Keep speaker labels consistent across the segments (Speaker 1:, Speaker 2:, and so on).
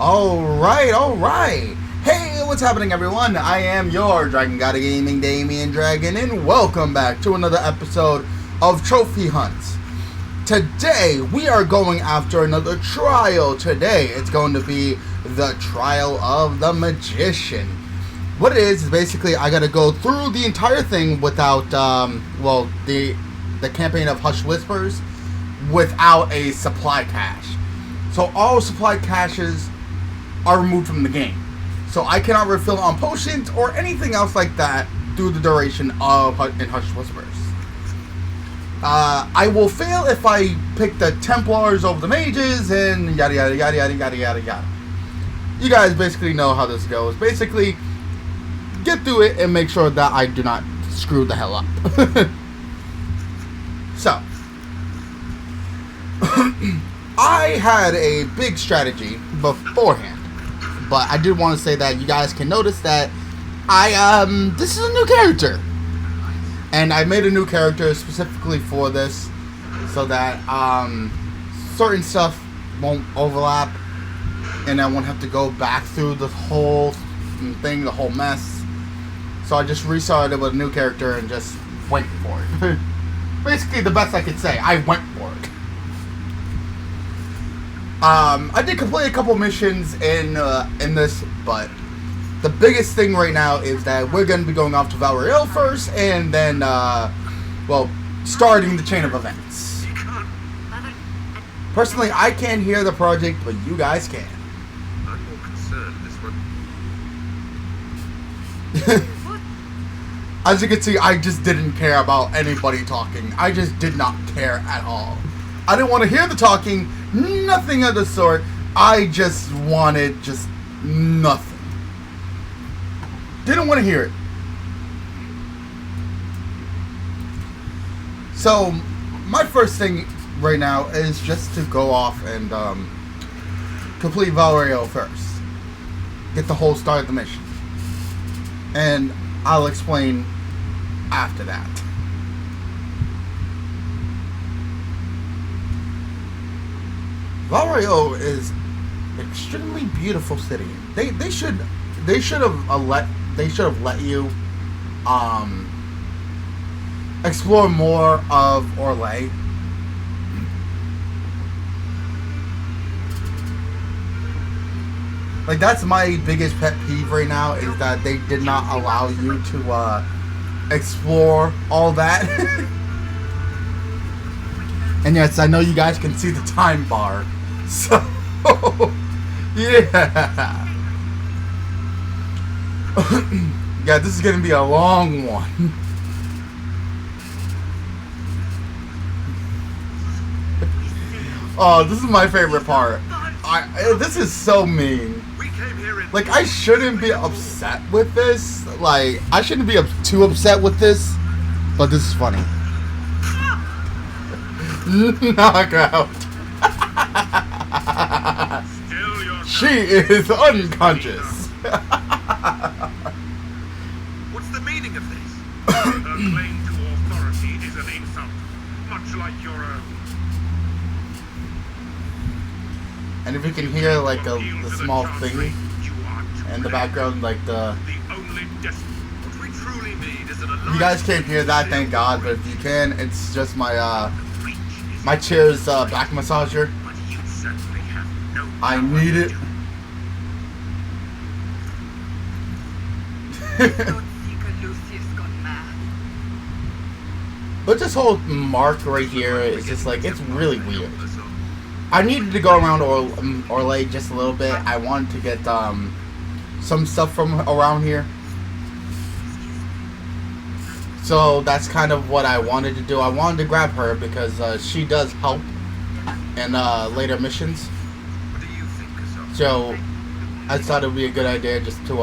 Speaker 1: Alright. Hey, what's happening, everyone? I am your Dragon God of Gaming, Damian Dragon, and welcome back to another episode of Trophy Hunts. Today, we are going after another trial. Today, it's going to be the Trial of the Magician. What it is basically I gotta go through the entire thing without, the campaign of Hush Whispers without a supply cache. So all supply caches are removed from the game. So I cannot refill on potions or anything else like that through the duration of in Hush Whispers. I will fail if I pick the Templars over the mages and yada yada yada yada yada yada yada. You guys basically know how this goes. Basically, get through it and make sure that I do not screw the hell up. So, I had a big strategy beforehand, but I did want to say that you guys can notice that this is a new character, and I made a new character specifically for this, so that certain stuff won't overlap, and I won't have to go back through the whole thing, the whole mess. So I just restarted with a new character and just went for it. Basically, the best I could say, I went for it. I did complete a couple missions in this, but the biggest thing right now is that we're going to be going off to Valriel first, and then, starting the chain of events. Personally, I can't hear the project, but you guys can.
Speaker 2: I'm more concerned this one.
Speaker 1: As you can see, I just didn't care about anybody talking. I just did not care at all. I didn't want to hear the talking, nothing of the sort. I just wanted just nothing. Didn't want to hear it. So, my first thing right now is just to go off and complete Valriel first. Get the whole start of the mission. And I'll explain after that. Valriel is extremely beautiful city. They should have let you explore more of Orlais. Like, that's my biggest pet peeve right now, is that they did not allow you to explore all that. And yes, I know you guys can see the time bar. So, yeah. Yeah, this is going to be a long one. Oh, this is my favorite part. This is so mean. Like, I shouldn't be upset with this. Like, I shouldn't be too upset with this. But this is funny. Knockout. She is unconscious.
Speaker 2: What's the meaning of this? Her claim to authority is an insult, much like your own.
Speaker 1: And if you can hear, like, the small thing in the background, like the... You guys can't hear that, thank God, but if you can, it's just my, my chair's back massager. I need it. But this whole mark right here is just like, it's really weird. I needed to go around Orlais just a little bit. I wanted to get some stuff from around here. So that's kind of what I wanted to do. I wanted to grab her because she does help in later missions. So I thought it would be a good idea just to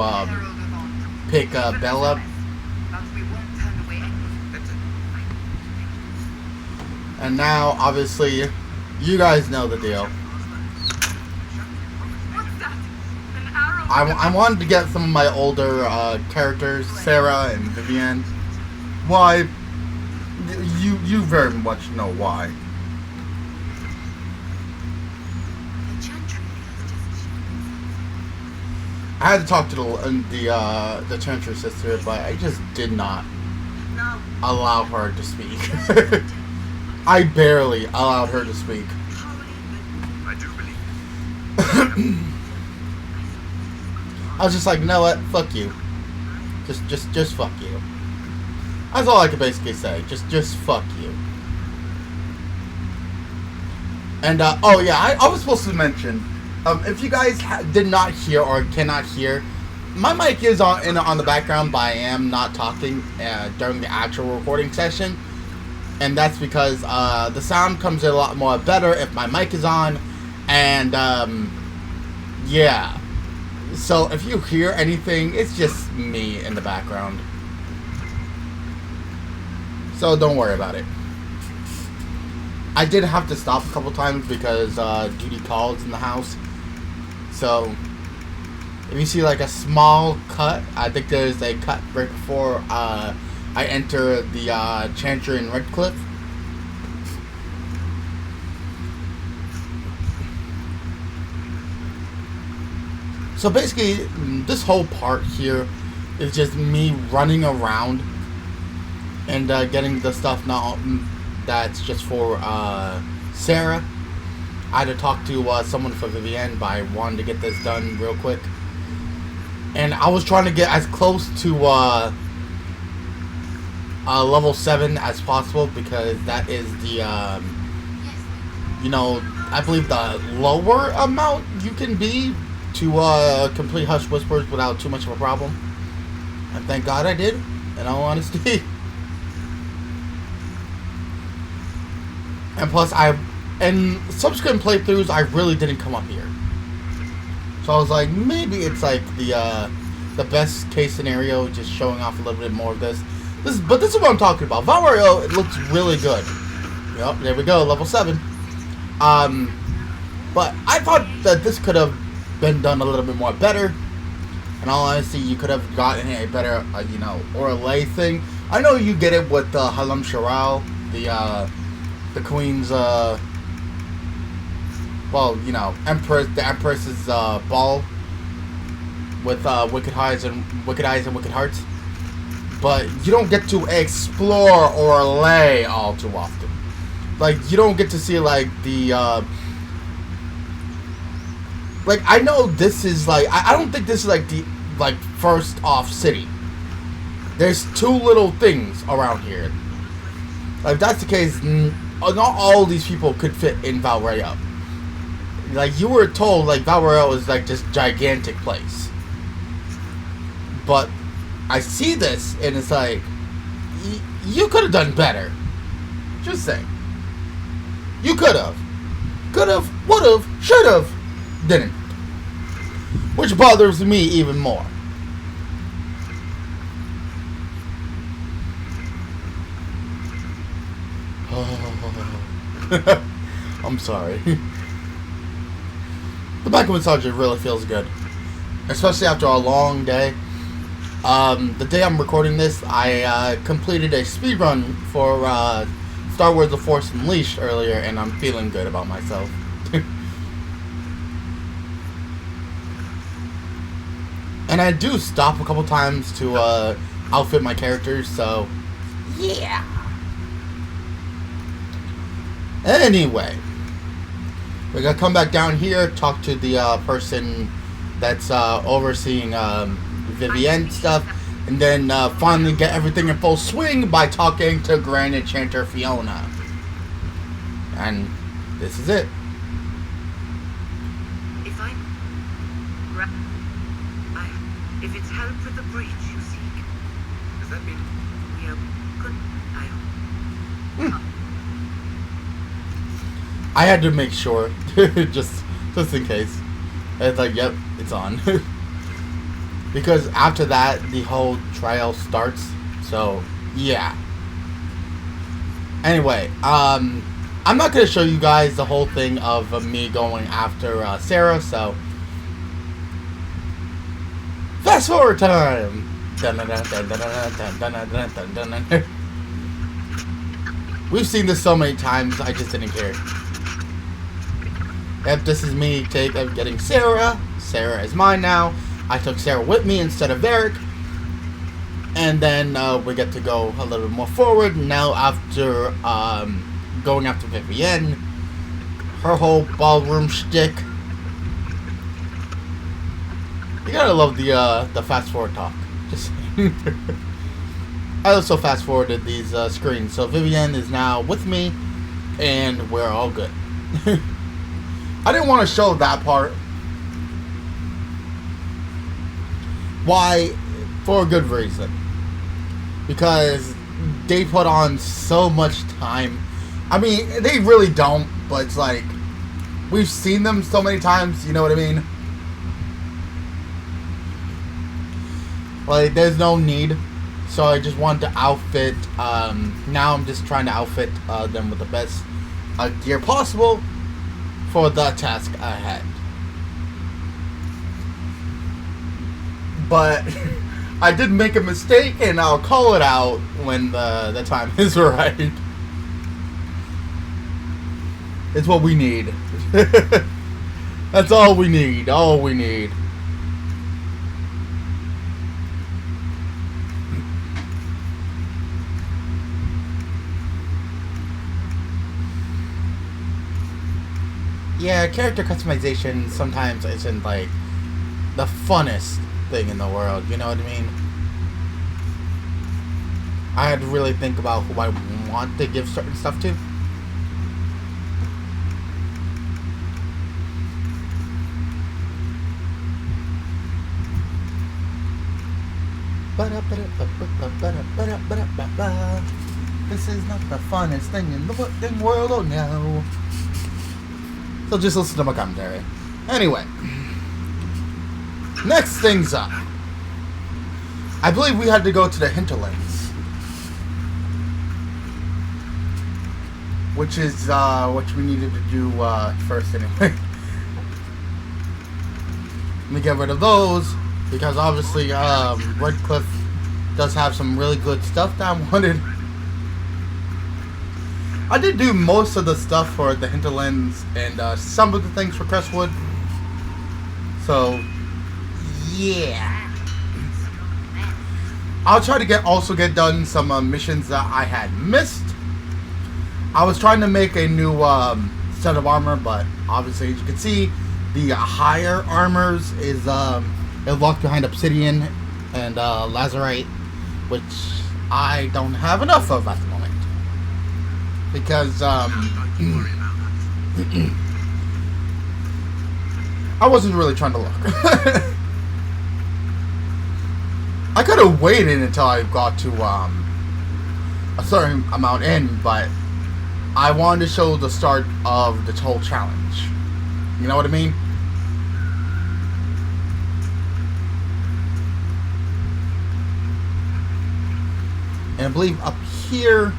Speaker 1: pick Belle up. And now, obviously, you guys know the deal. I wanted to get some of my older characters, Sarah and Vivienne. Why? You very much know why. I had to talk to the Chantry sister, but I just did not allow her to speak. I barely allowed her to speak.
Speaker 2: I do believe
Speaker 1: I was just like, you know what? Fuck you. Just fuck you. That's all I could basically say. Just fuck you. And oh yeah, I was supposed to mention, if you guys did not hear or cannot hear, my mic is on the background, but I am not talking during the actual recording session, and that's because the sound comes in a lot more better if my mic is on, and yeah. So if you hear anything, it's just me in the background. So don't worry about it. I did have to stop a couple times because duty calls in the house. So if you see like a small cut, I think there's a cut right before I enter the Chantry in Redcliffe. So basically, this whole part here is just me running around and getting the stuff now that's just for Sarah. I had to talk to someone for Vivienne, but I wanted to get this done real quick. And I was trying to get as close to level 7 as possible, because that is the, you know, I believe the lower amount you can be to complete Hush Whispers without too much of a problem. And thank God I did, in all honesty. And plus, in subsequent playthroughs, I really didn't come up here. So I was like, maybe it's like the best case scenario, just showing off a little bit more of this. But this is what I'm talking about. Valmario, it looks really good. Yep, there we go, level 7. But I thought that this could have been done a little bit more better. In all honesty, you could have gotten a better, you know, Orlais thing. I know you get it with Halam Sharal, the Queen's, well, you know, the Empress's ball with Wicked Eyes and Wicked Hearts. But you don't get to explore Orlais all too often. Like, you don't get to see, like, the, like, I know this is, like, I don't think this is, like, the, like, first off city. There's 2 little things around here. Like, if that's the case, not all these people could fit in Valrail. Like, you were told, like, Valrail is, like, this gigantic place. But I see this, and it's like, you could have done better. Just saying. You could have. Could have, would have, should have, didn't. Which bothers me even more. I'm sorry. The back massager really feels good. Especially after a long day. The day I'm recording this, I completed a speedrun for Star Wars The Force Unleashed earlier, and I'm feeling good about myself. And I do stop a couple times to outfit my characters, so yeah. Anyway, we're gonna come back down here, talk to the person that's overseeing Vivienne stuff, and then finally get everything in full swing by talking to Grand Enchanter Fiona. And this is it.
Speaker 3: If it's help with the breach you seek,
Speaker 2: Does that mean
Speaker 3: we are good.
Speaker 1: I had to make sure, just in case. It's like, yep, it's on. Because after that, the whole trial starts. So, yeah. Anyway, I'm not going to show you guys the whole thing of me going after Sarah, so fast forward time. We've seen this so many times, I just didn't care. Yep, this is me getting Sarah. Sarah is mine now. I took Sarah with me instead of Eric. And then we get to go a little bit more forward. Now after going after Vivienne, her whole ballroom shtick. You gotta love the fast forward talk. Just I also fast forwarded these screens. So Vivienne is now with me, and we're all good. I didn't want to show that part. Why? For a good reason. Because they put on so much time. I mean, they really don't, but it's like, we've seen them so many times, you know what I mean? Like, there's no need. So I just wanted to outfit, now I'm just trying to outfit them with the best gear possible for the task ahead. But I did make a mistake, and I'll call it out when the time is right. It's what we need. That's all we need. All we need. Yeah, character customization sometimes isn't like the funnest thing in the world, you know what I mean? I had to really think about who I want to give certain stuff to. This is not the funnest thing in the world, oh no. So just listen to my commentary. Anyway. Next things up. I believe we had to go to the hinterlands. Which is what we needed to do first anyway. Let me get rid of those. Because obviously Redcliffe does have some really good stuff that I wanted. I did do most of the stuff for the hinterlands and some of the things for Crestwood. So yeah. I'll try to also get done some missions that I had missed. I was trying to make a new set of armor, but obviously as you can see, the higher armors is locked behind obsidian and lazurite, which I don't have enough of at the moment. Because I wasn't really trying to look. I could have waited until I got to a certain amount in, but I wanted to show the start of the whole challenge. You know what I mean? And I believe up here,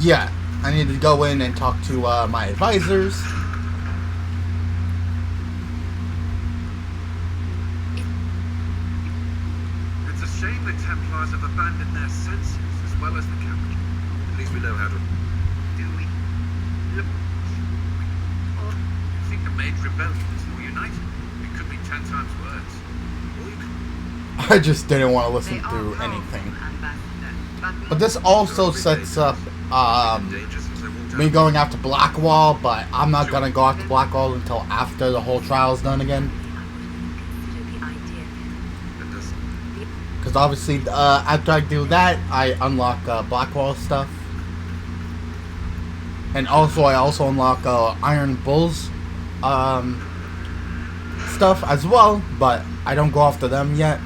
Speaker 1: yeah, I need to go in and talk to my advisors.
Speaker 2: It's a shame the Templars have abandoned their senses as well as the capital. At least we know how to... Do we? Yep. Or you think the Mage Rebellion is more united? It could be 10 times worse. Or you could...
Speaker 1: I just didn't want to listen to anything. But this also sets up me going after Blackwall, but I'm not going to go after Blackwall until after the whole trial's done again. Because obviously, after I do that, I unlock Blackwall stuff. And also, I also unlock Iron Bull's stuff as well, but I don't go after them yet.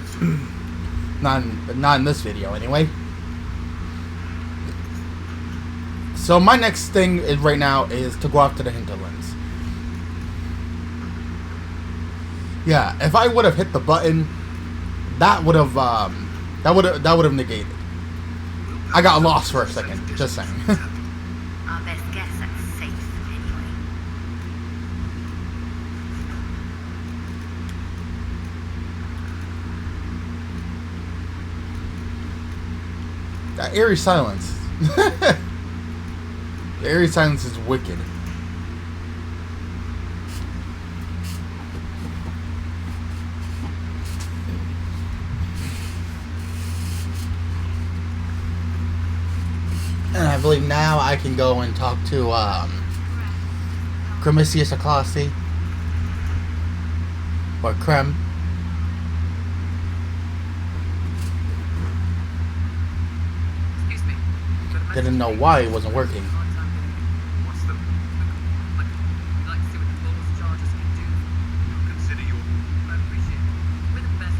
Speaker 1: Not in this video, anyway. So my next thing is right now is to go after the hinterlands. Yeah, if I would have hit the button, that would have negated. I got lost for a second. Just saying.
Speaker 3: Our best guess that's safe anyway.
Speaker 1: That eerie silence. The eerie silence is wicked. believe now I can go and talk to Cremisius Aclossi or Creme.
Speaker 2: Excuse me.
Speaker 1: Didn't know why it wasn't working.
Speaker 2: What's the... I'd like to see what the law's charges can do. Consider your... I appreciate it. We're the best.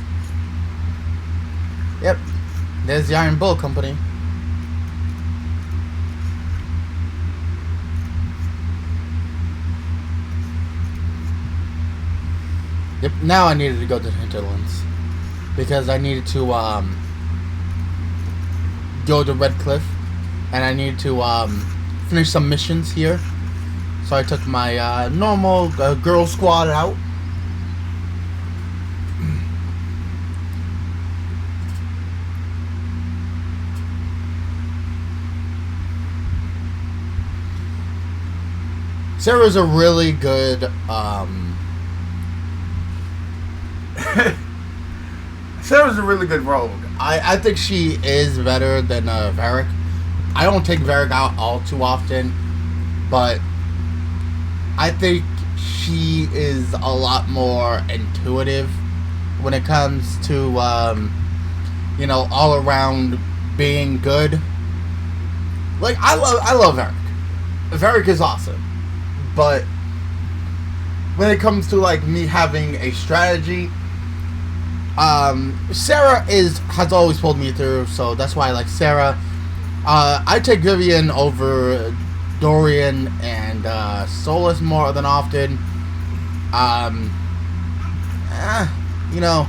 Speaker 1: Yep. There's the Iron Bull Company. Yep. Now I needed to go to the hinterlands because I needed to go to Red Cliff, and I needed to finish some missions here. So I took my normal girl squad out. Sarah's a really good Sarah's a really good rogue. I think she is better than Varric. I don't take Varric out all too often, but I think she is a lot more intuitive when it comes to you know, all around being good. Like I love Varric. Varric is awesome. But when it comes to like me having a strategy, Sarah has always pulled me through, so that's why I like Sarah. I take Vivian over Dorian and Solus more than often. You know,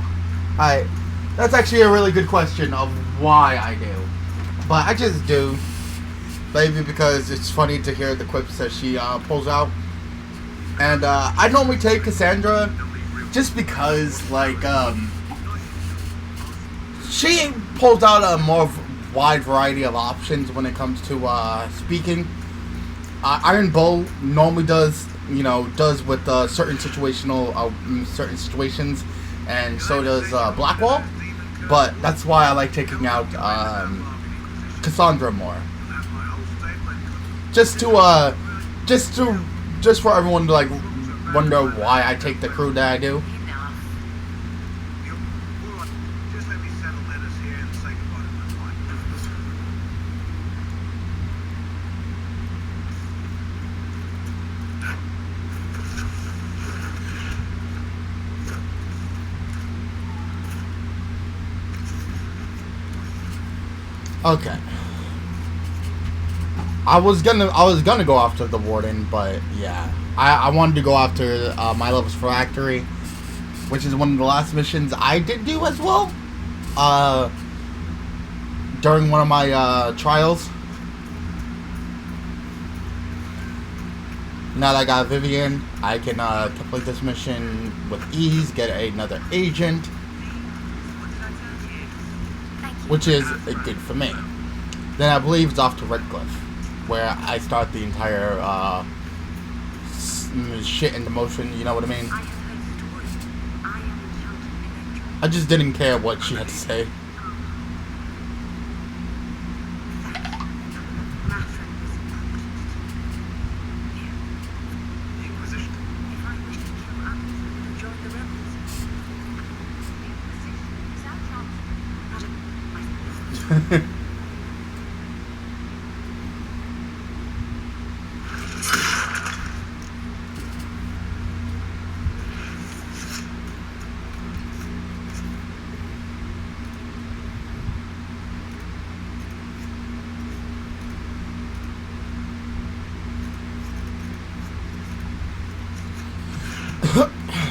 Speaker 1: that's actually a really good question of why I do, but I just do. Maybe because it's funny to hear the quips that she pulls out. And I normally take Cassandra just because, like, she pulls out a more wide variety of options when it comes to speaking. Iron Bull normally does with certain certain situations, and so does Blackwall. But that's why I like taking out Cassandra more. Just for everyone to like wonder why I take the crew that I do.
Speaker 2: Just let me settle matters here and say goodbye to my wife.
Speaker 1: Okay. I was gonna go after the Warden, but yeah, I wanted to go after my Level's Phylactery, which is one of the last missions I did do as well. During one of my trials. Now that I got Vivian, I can complete this mission with ease, get another agent, which is good for me. Then I believe it's off to Red Cliff, where I start the entire shit into motion, you know what I mean? I just didn't care what she had to say.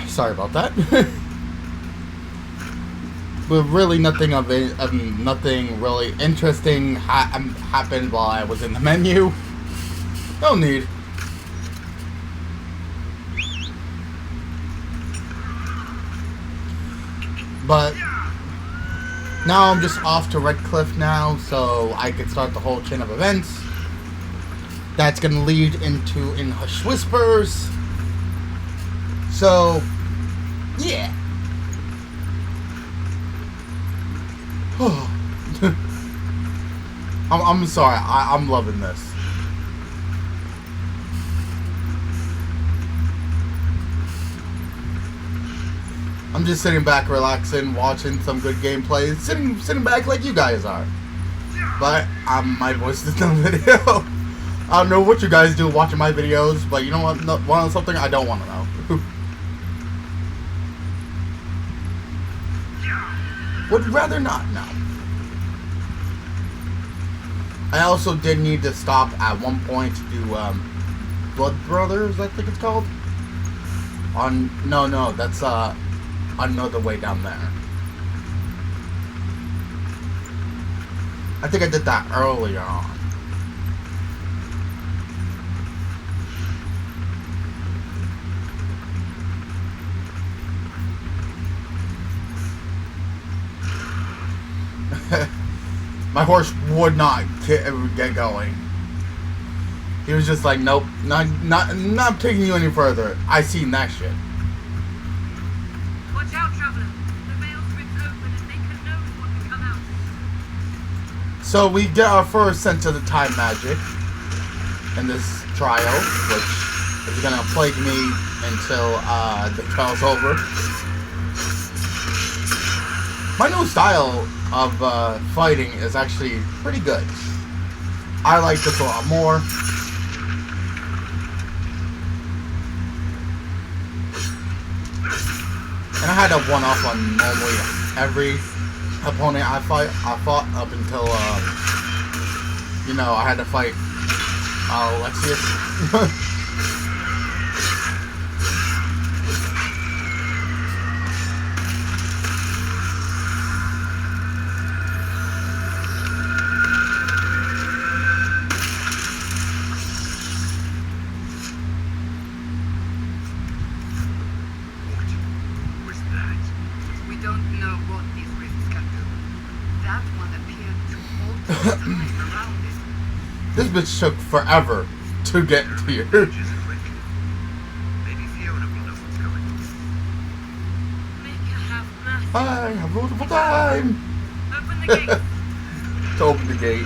Speaker 1: Sorry about that. But really, nothing really interesting happened while I was in the menu. No need. But now I'm just off to Red Cliff now, so I can start the whole chain of events. That's gonna lead into In Hush Whispers. So, yeah. I'm sorry. I'm loving this. I'm just sitting back, relaxing, watching some good gameplay, sitting back like you guys are. But my voice is in the video. I don't know what you guys do watching my videos, but you know what? Want something I don't want to know. Would rather not know. I also did need to stop at one point to do Blood Brothers, I think it's called. No, that's another way down there. I think I did that earlier on. My horse would not get going. He was just like, nope, not taking you any further. I seen that shit.
Speaker 3: Watch out, traveler. The veil's ripped open and they can know what to come out.
Speaker 1: So we get our first sense of the time magic in this trial, which is gonna plague me until the trial's over. My new style of fighting is actually pretty good. I like this a lot more. And I had a one-off on normally every opponent I fought up until, you know, I had to fight Alexius. This bitch took forever to get here.
Speaker 2: Maybe Fiona will know what's going on.
Speaker 3: Make her have mercy.
Speaker 1: I have multiple time
Speaker 3: Open the gate.
Speaker 1: to open the gate.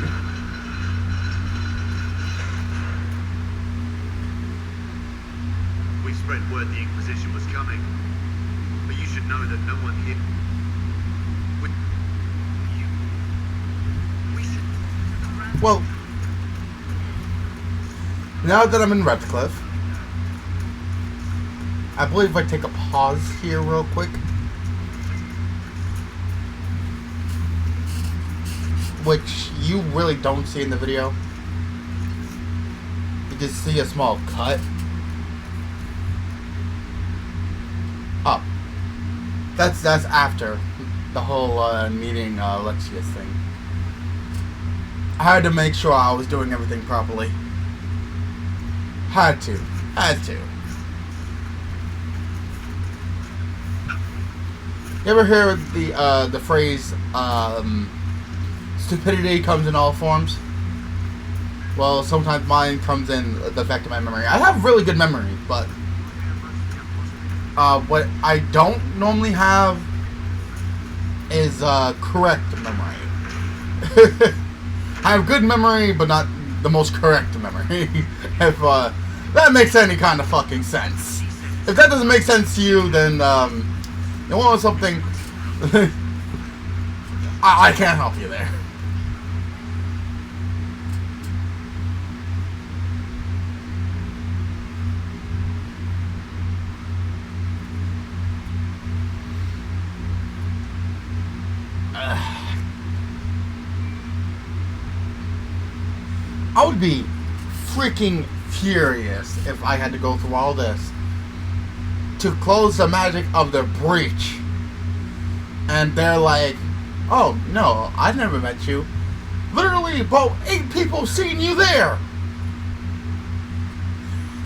Speaker 2: We spread word the Inquisition was coming, but you should know that no one here would.
Speaker 3: We should talk to the rat.
Speaker 1: Well, now that I'm in Redcliffe, I believe if I take a pause here real quick, which you really don't see in the video, you just see a small cut. Oh, that's after the whole meeting Alexius thing. I had to make sure I was doing everything properly. Had to. You ever hear the phrase, stupidity comes in all forms? Well, sometimes mine comes in the fact of my memory. I have really good memory, but what I don't normally have is correct memory. I have good memory, but not the most correct memory. If that makes any kind of fucking sense. If that doesn't make sense to you, then you want something. I can't help you there. I would be freaking furious if I had to go through all this to close the magic of the breach. And they're like, oh, no, I never met you. Literally about 8 people seen you there.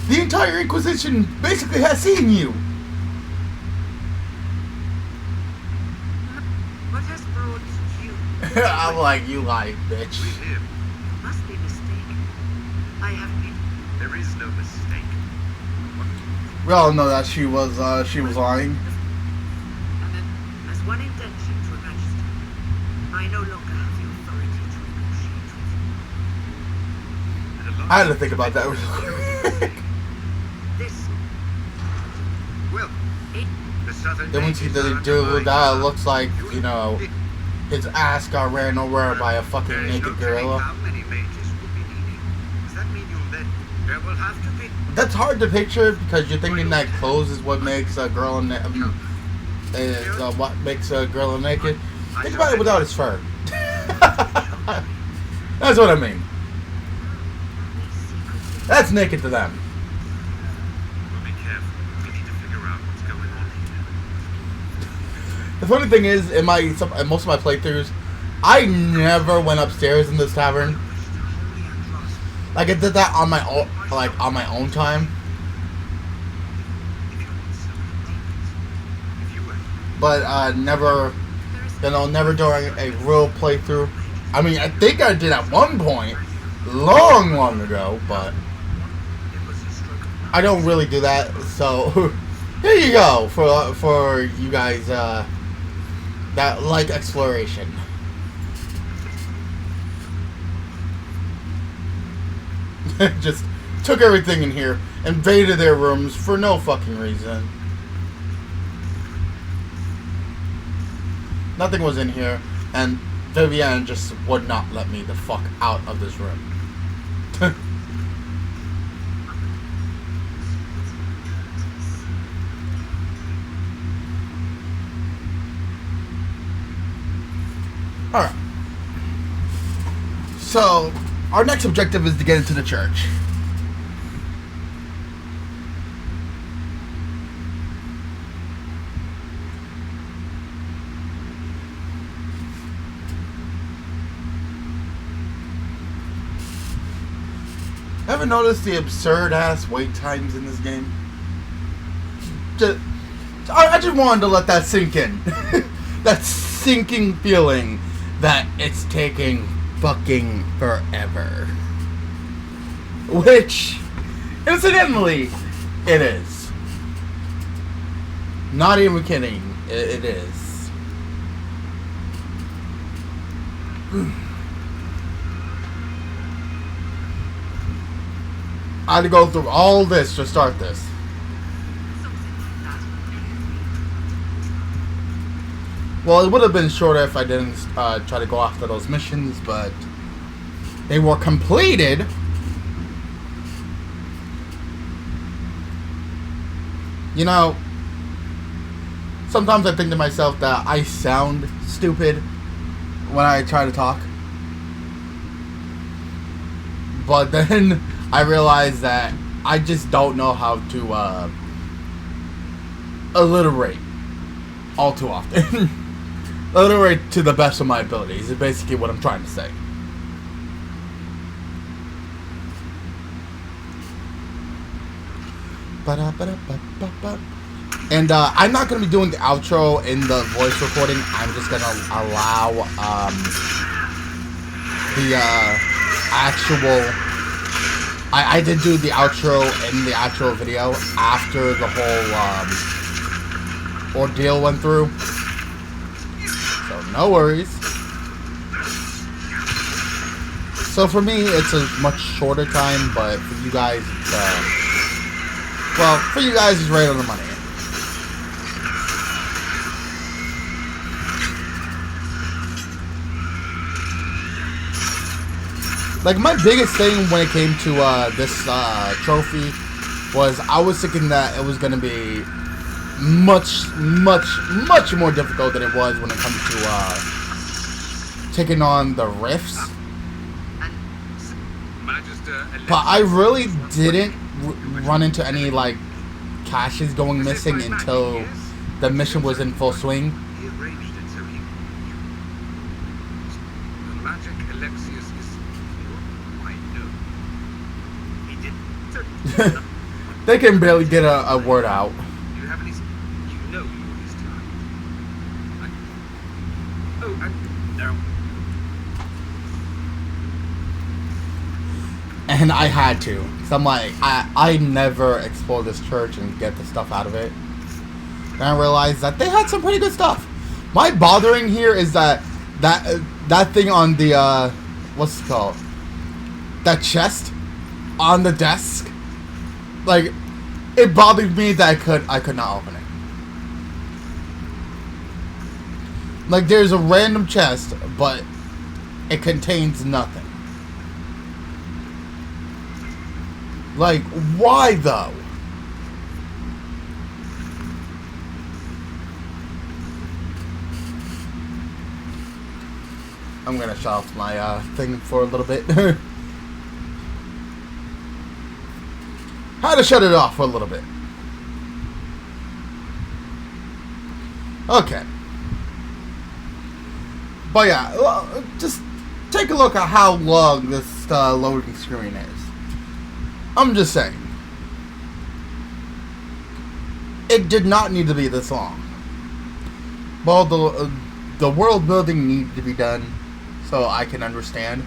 Speaker 1: The entire Inquisition basically has seen you.
Speaker 3: What has brought you?
Speaker 1: I'm like, you lying bitch.
Speaker 2: We here.
Speaker 3: Must be mistaken. I have been.
Speaker 2: There is no mistake.
Speaker 1: We all know that she was lying.
Speaker 3: And then, as one intention to Her Majesty, I no longer have the authority to negotiate with you.
Speaker 1: I had to think about that real quick.
Speaker 3: This.
Speaker 2: Well, the southern
Speaker 1: Then we see
Speaker 2: natives
Speaker 1: the
Speaker 2: are
Speaker 1: dude
Speaker 2: under
Speaker 1: that
Speaker 2: my
Speaker 1: looks like, you know, his ass got ran over by a fucking
Speaker 2: There is no
Speaker 1: naked
Speaker 2: telling
Speaker 1: gorilla.
Speaker 2: how many mages will be needed. Does that mean you'll then? There will have to be.
Speaker 1: That's hard to picture because you're thinking that clothes is what makes a girl what makes a girl naked. Think about it without his fur. That's what I mean. That's naked to them.
Speaker 2: Well, be careful. We need to figure out what's going on here.
Speaker 1: The funny thing is, in most of my playthroughs, I never went upstairs in this tavern. Like I did that on my own, time. But never, never during a real playthrough. I mean, I think I did at one point, long ago, but I don't really do that. So here you go for you guys that like exploration. Just took everything in here, invaded their rooms for no fucking reason. Nothing was in here, and Vivian just would not let me the fuck out of this room. Alright. So, our next objective is to get into the church. Ever noticed the absurd ass wait times in this game? I just wanted to let that sink in. That sinking feeling that it's taking fucking forever. Which, incidentally, it is. Not even kidding. It is. I had to go through all this to start this. Well, it would have been shorter if I didn't try to go after those missions, but they were completed. You know, sometimes I think to myself that I sound stupid when I try to talk. But then I realize that I just don't know how to alliterate all too often. Alliterate to the best of my abilities is basically what I'm trying to say. And I'm not going to be doing the outro in the voice recording. I'm just going to allow the actual... I did do the outro in the actual video after the whole ordeal went through. So no worries. So for me, it's a much shorter time, but for you guys, it's, well, for you guys, it's right on the money. Like, my biggest thing when it came to this trophy was I was thinking that it was going to be much more difficult than it was when it comes to taking on the rifts. But I really didn't run into any, like, caches going missing until the mission was in full swing.
Speaker 2: He arranged it so he the magic Alexius is I know. He did.
Speaker 1: They can barely get a word out.
Speaker 2: Do you have any? You know you're his time. Oh, no.
Speaker 1: And I had to. So I'm like, I never explore this church and get the stuff out of it. And I realized that they had some pretty good stuff. My bothering here is that thing on the, what's it called? That chest on the desk. Like, it bothered me that I could not open it. Like, there's a random chest, but it contains nothing. Like, why though? I'm gonna shut off my thing for a little bit. Had to shut it off for a little bit. Okay. But yeah, well, just take a look at how long this loading screen is. I'm just saying. It did not need to be this long. Well, the world building needed to be done so I can understand.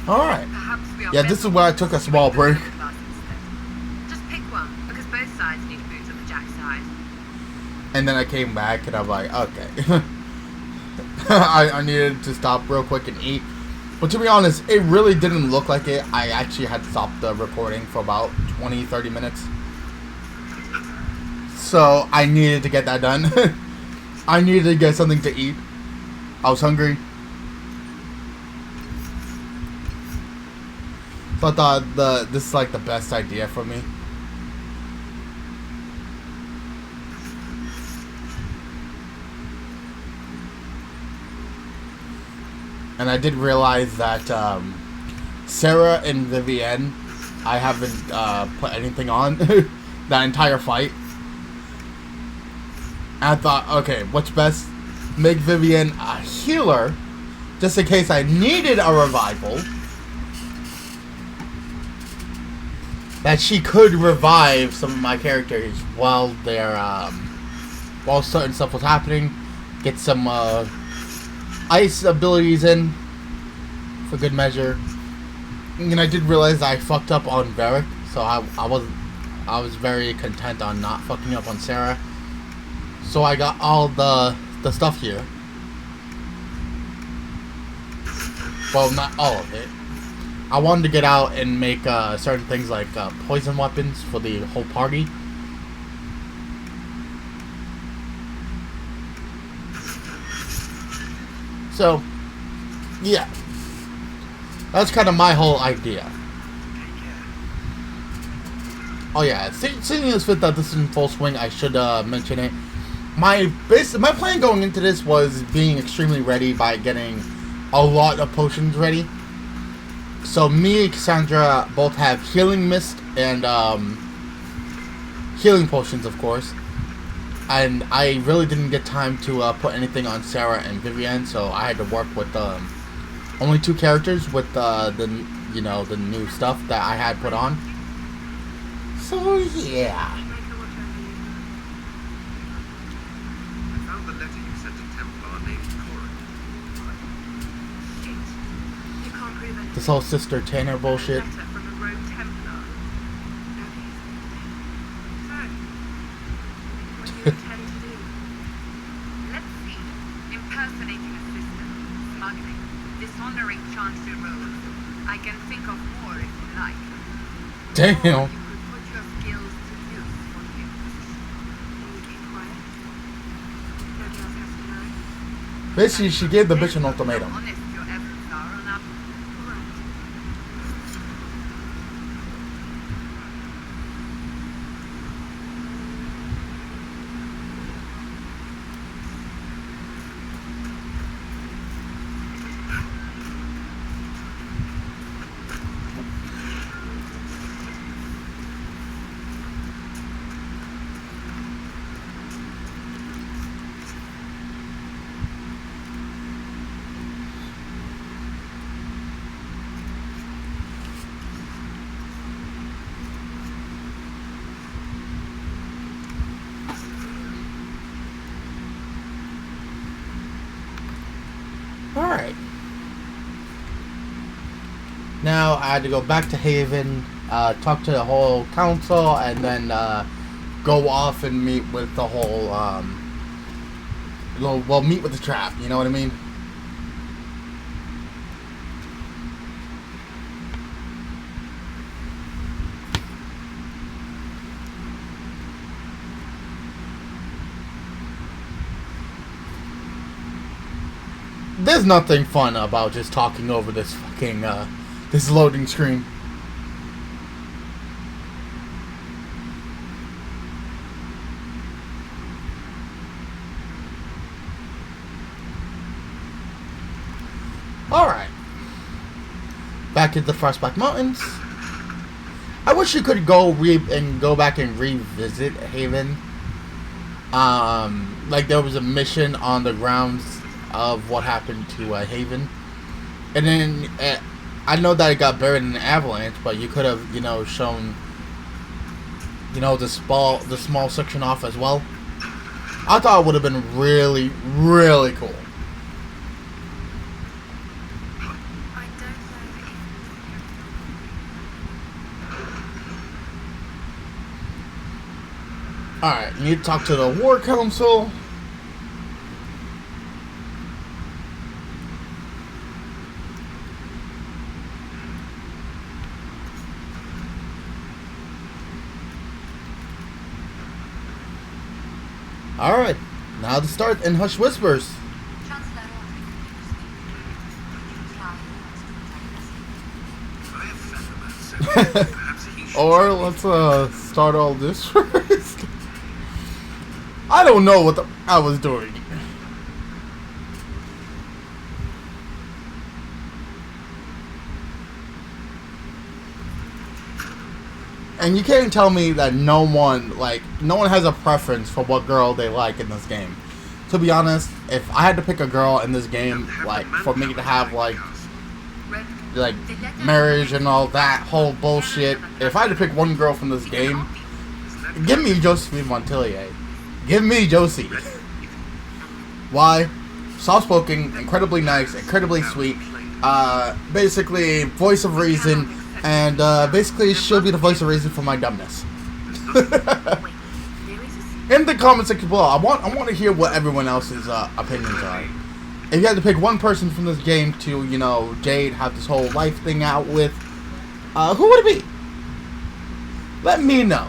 Speaker 1: Alright. Yeah, this is where I took a small break.
Speaker 3: Just pick one, because both sides need boots on the jack side.
Speaker 1: And then I came back and I'm like, okay. I needed to stop real quick and eat. But to be honest, it really didn't look like it. I actually had to stop the recording for about 20-30 minutes. So I needed to get that done. I needed to get something to eat. I was hungry. So I thought this is like the best idea for me. And I did realize that Sarah and Vivienne, I haven't put anything on that entire fight. And I thought, okay, what's best? Make Vivienne a healer, just in case I needed a revival. That she could revive some of my characters while they're while certain stuff was happening. Get some ice abilities in for good measure. And I did realize I fucked up on Varric, so I was very content on not fucking up on Sarah. So I got all the stuff here. Well, not all of it. I wanted to get out and make certain things like poison weapons for the whole party. So, yeah. That's kind of my whole idea. Oh yeah, seeing as fit that this is in full swing, I should mention it. My plan going into this was being extremely ready by getting a lot of potions ready. So me and Cassandra both have healing mist and healing potions, of course. And I really didn't get time to put anything on Sarah and Vivienne, so I had to work with only 2 characters with the new stuff that I had put on. So yeah.
Speaker 2: I found the letter you sent to Templar named Cora.
Speaker 3: You can't prove anything.
Speaker 1: This whole Sister Tanner bullshit.
Speaker 3: Letter from a rogue Templar. So, what do you intend to do? Let's see. Impersonating a system, smuggling, dishonoring Chancery Road. I can think of more if you like.
Speaker 1: Damn.
Speaker 3: Or you could put your skills to use for the Inquisition. Can you keep quiet? Nobody else has to know.
Speaker 1: Basically, she gave the bitch an ultimatum.
Speaker 3: Honest your efforts are enough. Right.
Speaker 1: Now I had to go back to Haven, talk to the whole council, and then go off and meet with the whole, well, meet with the trap, you know what I mean? There's nothing fun about just talking over this fucking, this loading screen. Alright. Back at the Frostback Mountains. I wish you could go back and revisit Haven. Like there was a mission on the grounds of what happened to Haven. And then I know that it got buried in an avalanche, but you could have, you know, shown, you know, the small section off as well. I thought it would have been really, really cool. Alright, you need to talk to the War Council. Alright, now to start in Hush Whispers. Or let's start all this first. I don't know what I was doing. And you can't tell me that no one has a preference for what girl they like in this game. To be honest, if I had to pick a girl in this game, like, for me to have, like marriage and all that whole bullshit, if I had to pick one girl from this game, give me Josephine Montelier. Give me Josie. Why? Soft-spoken, incredibly nice, incredibly sweet, basically voice of reason, and basically she'll be the voice of reason for my dumbness. In the comment section below, I want to hear what everyone else's opinions are. If you had to pick one person from this game to, you know, Jade, have this whole life thing out with, who would it be? Let me know.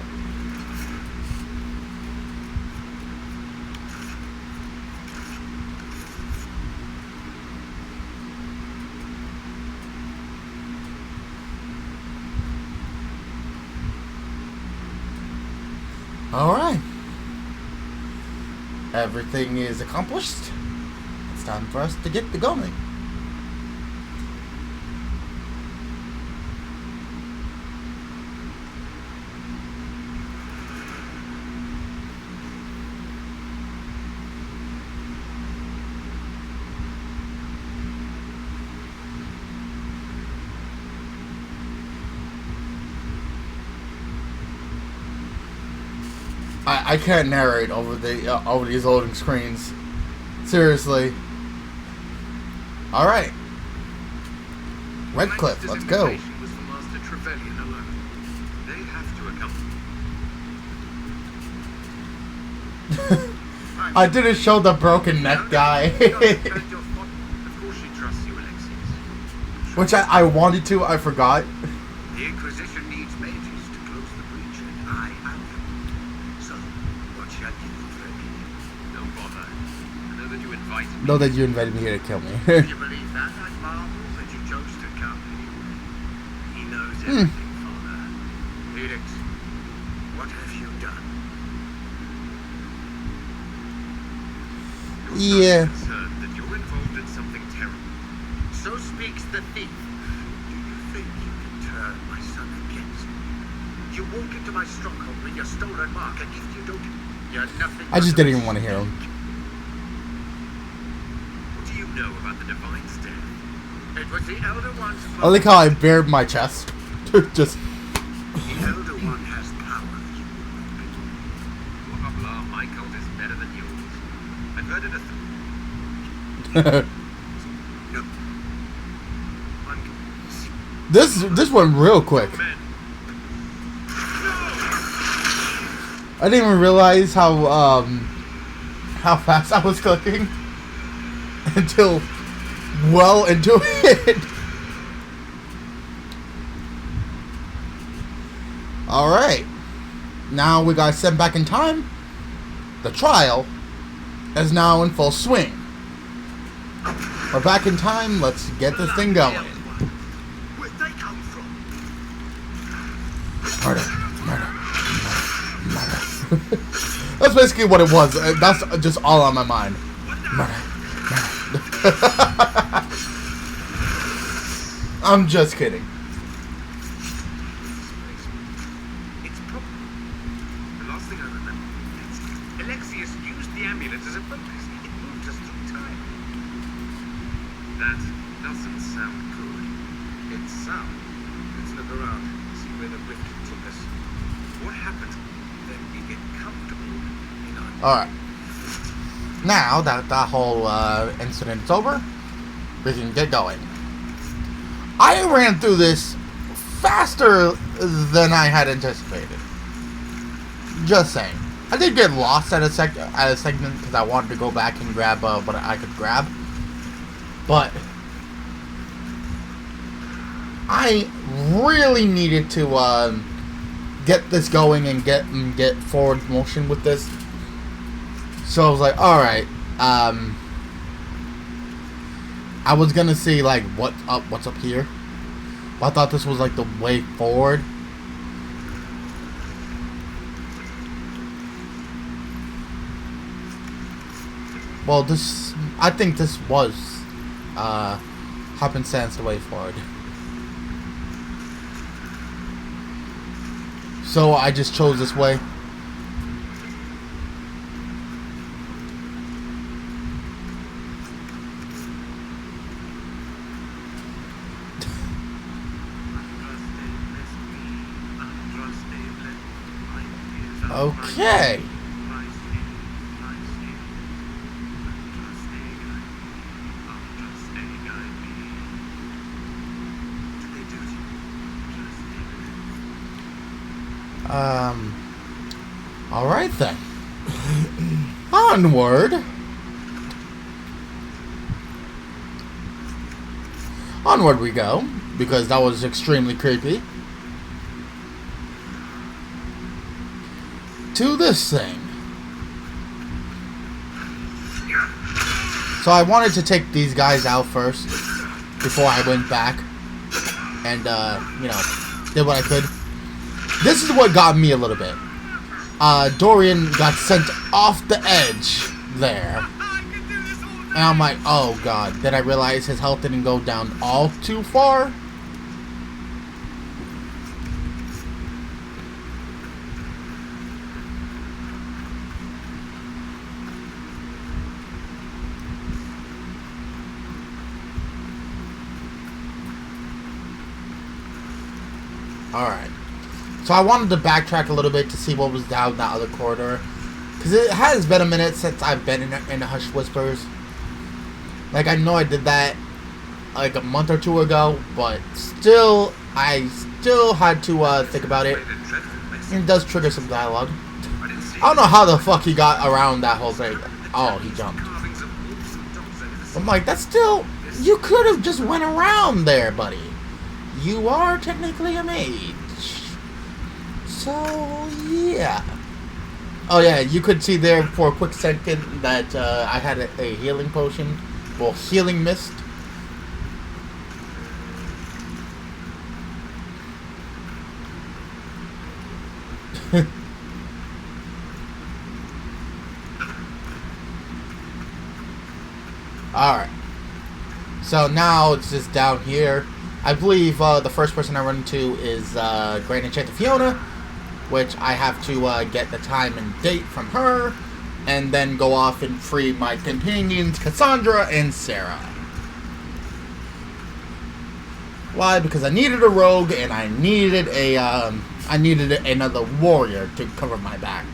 Speaker 1: Alright. Everything is accomplished. It's time for us to get going. I can't narrate over these loading screens. Seriously. Alright. Redcliffe, let's go.
Speaker 2: Was for Master Trevelyan alone. They have to accompany.
Speaker 1: I didn't show the broken neck guy.
Speaker 2: Of course she trusts you, Alexius.
Speaker 1: Which I wanted to, I forgot.
Speaker 2: The Inquisition needs mages to close the breach, and I am them. So, what shall you do for me? Don't bother. I know that you invited me.
Speaker 1: Know that you invited me here to kill me.
Speaker 2: If you believe that, I marvel that you chose to come anyway. He knows everything, Father. Felix, what have you done?
Speaker 1: Yeah.
Speaker 2: I'm concerned that you're involved in something terrible. So speaks the thief. Do you think you can turn my son against me? You walk into my stronghold with your stolen mark, and if you don't, you're nothing.
Speaker 1: I just didn't even want to hear him.
Speaker 2: What do you know about the Divine's death? It was the Elder One's fault.
Speaker 1: I like how I bared my chest. Just.
Speaker 2: The Elder One has power you will not be. Blah, blah, blah. My cult is better than yours. I've heard it no.
Speaker 1: This went real quick.
Speaker 2: Men.
Speaker 1: I didn't even realize how fast I was clicking until well into it. All right, now we got sent back in time. The trial is now in full swing. We're back in time. Let's get this thing going.
Speaker 2: Where'd they come from?
Speaker 1: Murder. That's basically what it was. That's just all on my mind. Murder. I'm just kidding.
Speaker 2: It's probably the last thing I remember. Alexius used the amulet as a focus. It moved us through time. That doesn't sound good. It's sound. Let's look around, see where the rift took us. What happened? Then we get comfortable in our...
Speaker 1: Alright. Now that that whole incident's over, we can get going. I ran through this faster than I had anticipated. Just saying. I did get lost at a segment because I wanted to go back and grab what I could grab. But I really needed to get this going and get forward motion with this. So I was like, all right. I was gonna see like what's up here. But I thought this was like the way forward. Well, I think this was happenstance the way forward. So I just chose this way. Okay. Alright then. Onward. Onward we go, because that was extremely creepy. To this thing. So I wanted to take these guys out first before I went back and you know, did what I could. This is what got me a little bit. Dorian got sent off the edge there. And I'm like, oh god. Then I realized his health didn't go down all too far. Alright. So I wanted to backtrack a little bit to see what was down that other corridor. Because it has been a minute since I've been in the Hush Whispers. Like, I know I did that like a month or two ago, but still, I still had to think about it. It does trigger some dialogue. I don't know how the fuck he got around that whole thing. Oh, he jumped. I'm like, that's still... You could have just went around there, buddy. You are technically a mage. So, yeah. Oh, yeah, you could see there for a quick second that I had a healing potion. Well, healing mist. Alright. So now it's just down here. I believe the first person I run into is Grand Enchanted Fiona, which I have to get the time and date from her, and then go off and free my companions, Cassandra and Sarah. Why? Because I needed a rogue, and I needed another warrior to cover my back,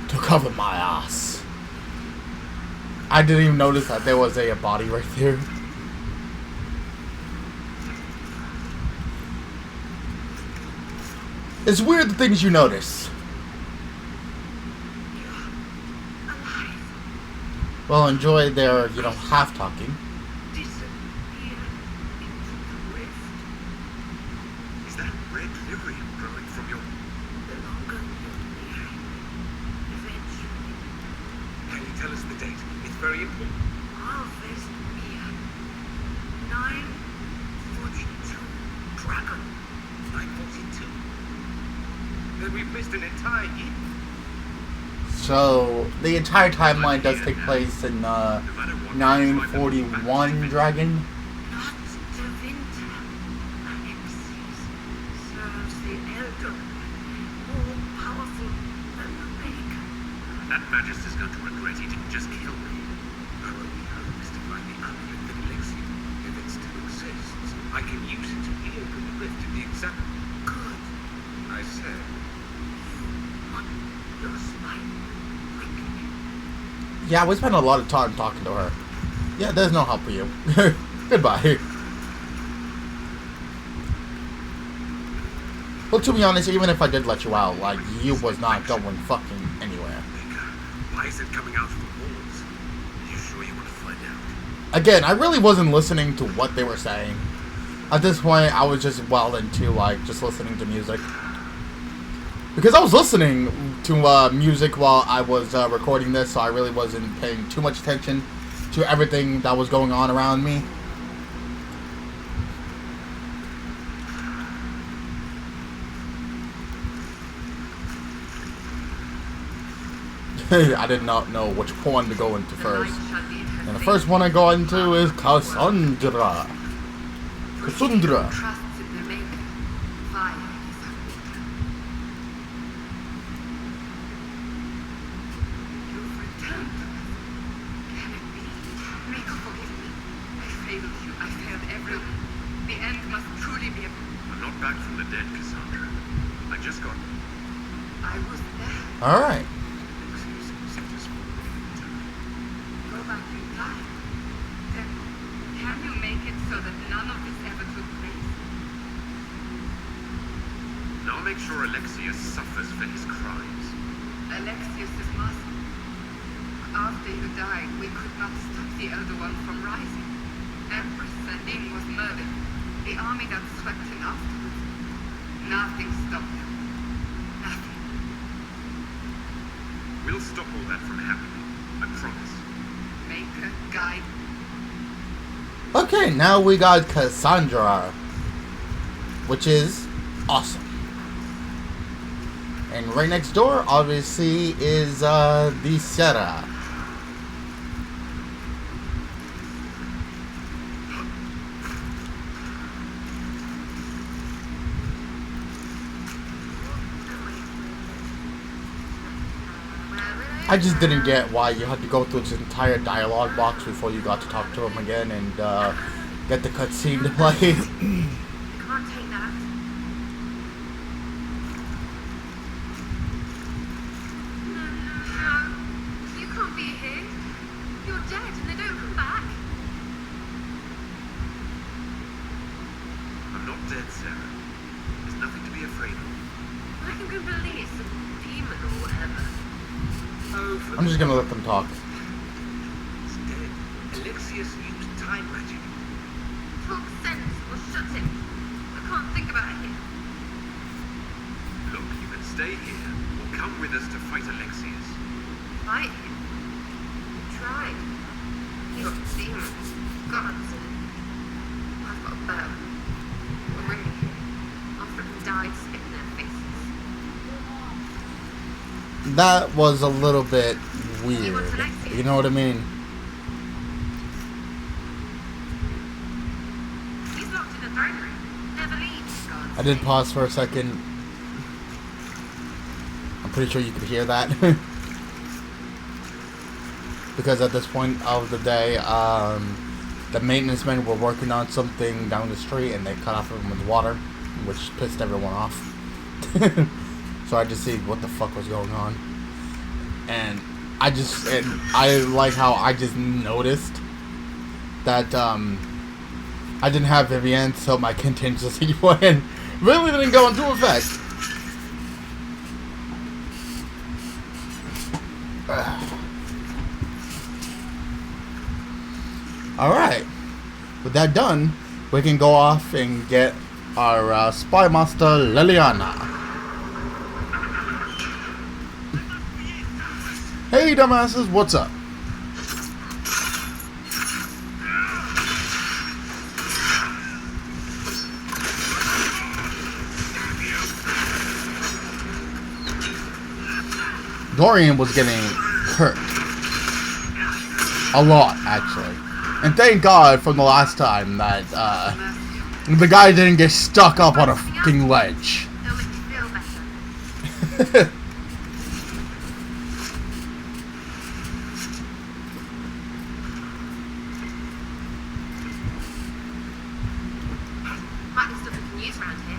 Speaker 1: to cover my ass. I didn't even notice that there was a body right there. It's weird the things you notice.
Speaker 3: You're alive.
Speaker 1: Well, enjoy their, half talking.
Speaker 3: Disappear into the rift.
Speaker 2: Is that red lyrium growing from your...
Speaker 3: The longer you're behind me, eventually,
Speaker 2: Can you tell us the date? It's very important.
Speaker 3: harvest year 942 Dragon.
Speaker 2: 942. Then we've missed an entire year.
Speaker 1: So, the entire timeline does take place in 941 Dragon.
Speaker 3: Not the winter. Alexis serves the elder, more powerful than the maker.
Speaker 2: That Magister's going to regret he didn't just kill me. Our only hope is to find the unlimited elixir. If it still exists, I can use it to heal the rift in the exact...
Speaker 3: Good.
Speaker 2: I said.
Speaker 3: What your spine quickly.
Speaker 1: Yeah, we spent a lot of time talking to her. Yeah, there's no help for you. Goodbye. Well, to be honest, even if I did let you out, like, you was not going fucking anywhere.
Speaker 2: Why is it coming out of the walls? Are you sure you want to find out?
Speaker 1: Again, I really wasn't listening to what they were saying. At this point, I was just well into, like, just listening to music. Because I was listening to music while I was recording this, so I really wasn't paying too much attention to everything that was going on around me. I did not know which one to go into first. And the first one I go into is Cassandra. Cassandra.
Speaker 3: Trusts in the maker. Fire is her maker. You've returned to us. Can it be? Maker, forgive me. I failed you. I failed everyone. The end must truly be a...
Speaker 2: I'm not back from the dead, Cassandra. I just got...
Speaker 3: I was there.
Speaker 1: Alright.
Speaker 3: Go back in time. Then, can you make it so that none of this ever took place?
Speaker 2: Now I'll make sure Alexius suffers for his crimes.
Speaker 3: Alexius's master. After you died, we could not stop the Elder One from rising. Empress Celine was murdered. The army got swept in afterwards. Nothing stopped them. Nothing.
Speaker 2: We'll stop all that from happening. I promise.
Speaker 3: Maker, guide.
Speaker 1: Okay, now we got Cassandra, which is awesome. And right next door, obviously, is the Sierra. I just didn't get why you had to go through this entire dialogue box before you got to talk to him again and get the cutscene to play.
Speaker 3: You can't take that. No. You can't be here. You're dead and they don't come back.
Speaker 2: I'm not dead, Sarah. There's nothing to be afraid of.
Speaker 3: I can go believe some demon or whatever.
Speaker 2: Oh, for
Speaker 1: I'm just gonna let them talk.
Speaker 2: He's dead. Alexius used time magic.
Speaker 3: Talk sense or shut him. I can't think about it here.
Speaker 2: Look, you can stay here or come with us to fight Alexius.
Speaker 3: Fight him. You tried. He's got demons, gods, and I've got a bow. We're really here. After them died, spit in their faces.
Speaker 1: That was a little bit weird. You know what I mean?
Speaker 3: He's locked in the throne room. Never leaves.
Speaker 1: I did pause for a second. I'm pretty sure you could hear that. Because at this point of the day, the maintenance men were working on something down the street and they cut off everyone's water, which pissed everyone off. So I just see what the fuck was going on. And I like how I just noticed that I didn't have Vivian, so my contingency plan really didn't go into effect. Alright. With that done, we can go off and get our spy master Liliana. Hey dumbasses, what's up? Dorian was getting hurt. A lot, actually. And thank God from the last time that the guy didn't get stuck up on a fucking ledge.
Speaker 3: It'll make you feel better. Might be stuff we can use around here.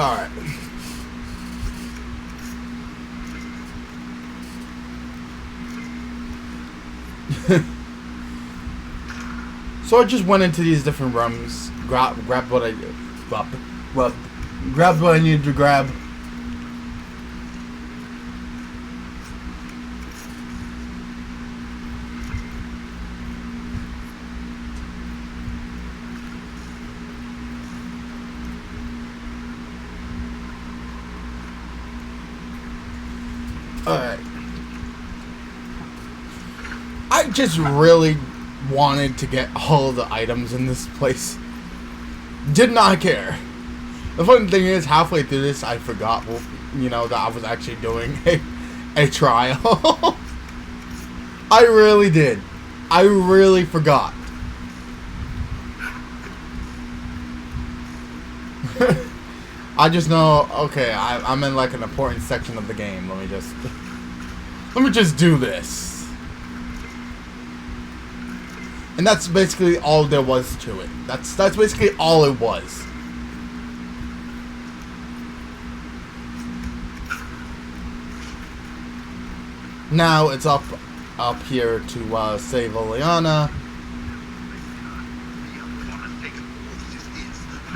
Speaker 1: Alright. So I just went into these different rooms, grabbed what I grabbed what I needed to grab. Alright. I just really wanted to get all of the items in this place. Did not care. The funny thing is, halfway through this, I forgot, you know, that I was actually doing a trial. I really did. I really forgot. I just know, okay, I'm in like an important section of the game. Let me just do this. And that's basically all there was to it. That's basically all it was. Now it's up here to save Liliana.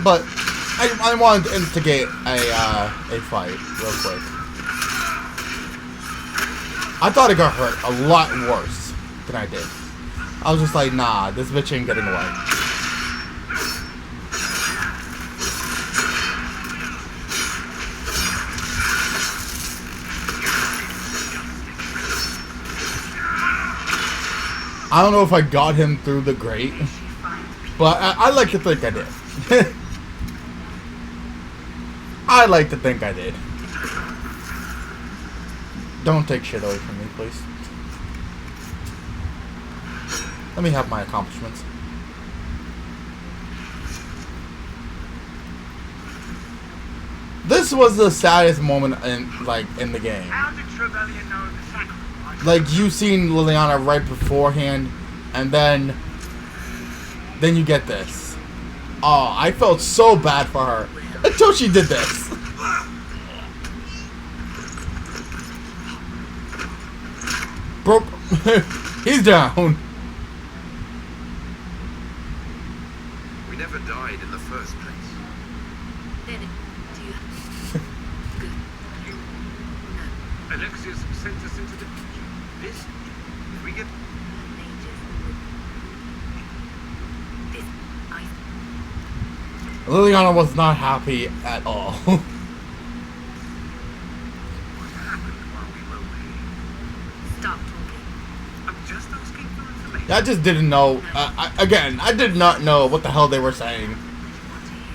Speaker 1: But I wanted to instigate a fight real quick. I thought it got hurt a lot worse than I did. I was just like, nah, this bitch ain't getting away. I don't know if I got him through the grate, but I like to think I did. I like to think I did. Don't take shit away from me, please. Let me have my accomplishments. This was the saddest moment in the game.
Speaker 2: How did Trevelyan know the sacrifice?
Speaker 1: Like, you seen Liliana right beforehand, and then you get this. Oh, I felt so bad for her until she did this. Broke. He's down.
Speaker 2: We never died in the first place.
Speaker 3: Then, do you... Good.
Speaker 2: Alexius sent us into the future. This, if we get...
Speaker 3: This,
Speaker 1: Liliana was not happy at all.
Speaker 2: What happened while we were away?
Speaker 3: Stop talking.
Speaker 2: I'm just asking for information.
Speaker 1: I just didn't know. Again, I did not know what the hell they were saying.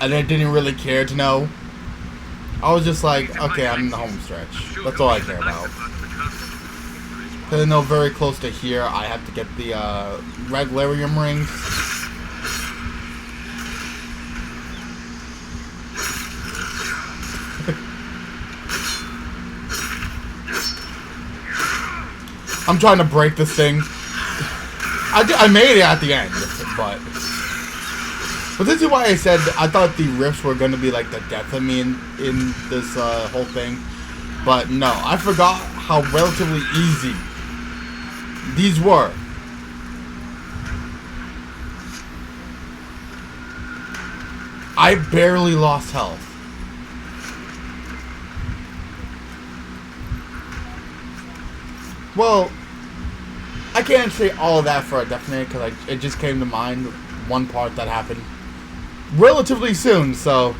Speaker 1: And I didn't really care to know. I was just like, okay, I'm in the home stretch. That's all I care about. Because I know very close to here, I have to get the Regularium rings. I'm trying to break this thing. I made it at the end, but this is why I said I thought the rifts were gonna be like the death of me in this whole thing, but no, I forgot how relatively easy these were. I barely lost health. Well, I can't say all of that for a definite because it just came to mind one part that happened relatively soon, so.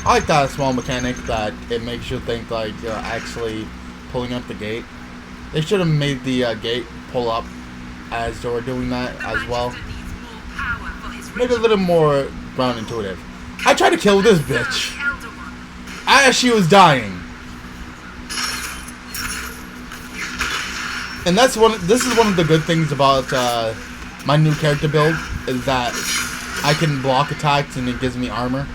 Speaker 1: I like that small mechanic that it makes you think like you're actually pulling up the gate. They should have made the gate pull up as they were doing that as well. Made it a little more ground intuitive. I tried to kill this bitch as she was dying. And that's this is one of the good things about my new character build, is that I can block attacks and it gives me armor,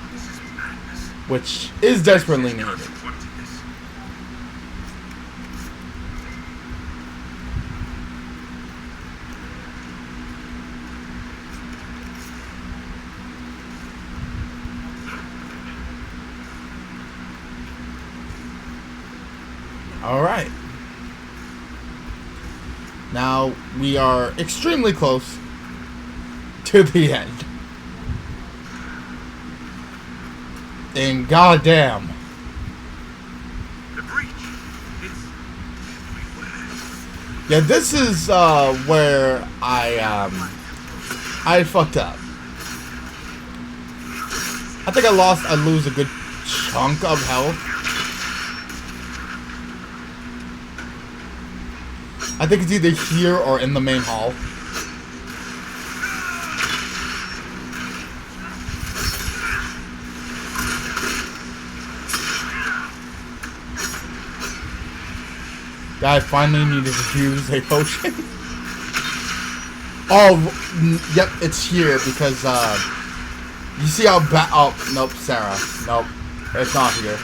Speaker 1: which is desperately needed. Alright. Now we are extremely close to the end. And goddamn.
Speaker 2: The breach. It's everywhere.
Speaker 1: Yeah, this is where I fucked up. I think I lose a good chunk of health. I think it's either here or in the main hall. I finally needed to use a potion. Oh, yep, it's here because, you see how bad. Oh, nope, Sarah. Nope, it's not here.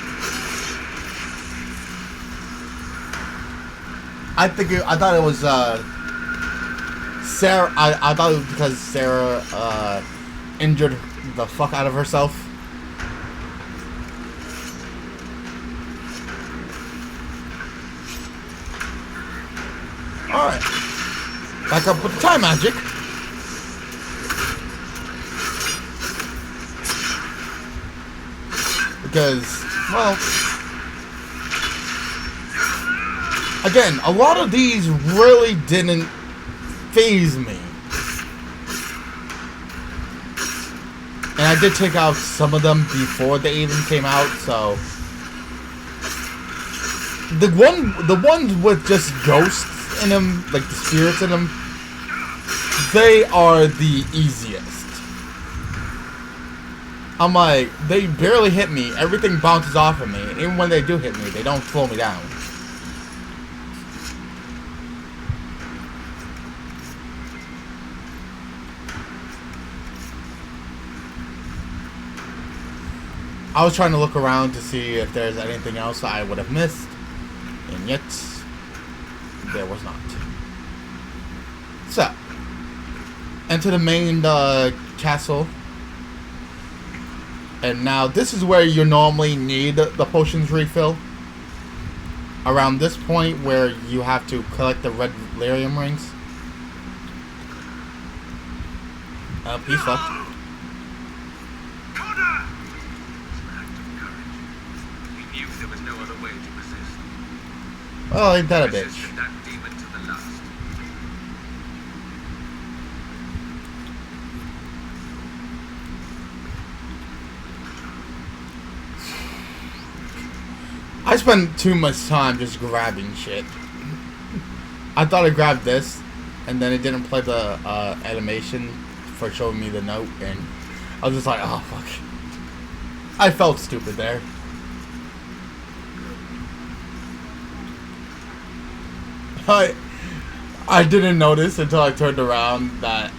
Speaker 1: I thought it was, Sarah. I thought it was because Sarah, injured the fuck out of herself. Alright. Back up with the time magic. Because, well, again, a lot of these really didn't phase me. And I did take out some of them before they even came out, so the ones with just ghosts in them, like the spirits in them, they are the easiest. I'm like, they barely hit me, everything bounces off of me, and even when they do hit me, they don't slow me down. I was trying to look around to see if there's anything else I would have missed, and yet there was not. So, enter the main castle, and now this is where you normally need the potions refill. Around this point where you have to collect the red lyrium rings. Peace left. Oh, ain't that a bitch.
Speaker 2: That demon to the last.
Speaker 1: I spent too much time just grabbing shit. I thought I grabbed this, and then it didn't play the animation for showing me the note, and I was just like, oh fuck. I felt stupid there. I didn't notice until I turned around that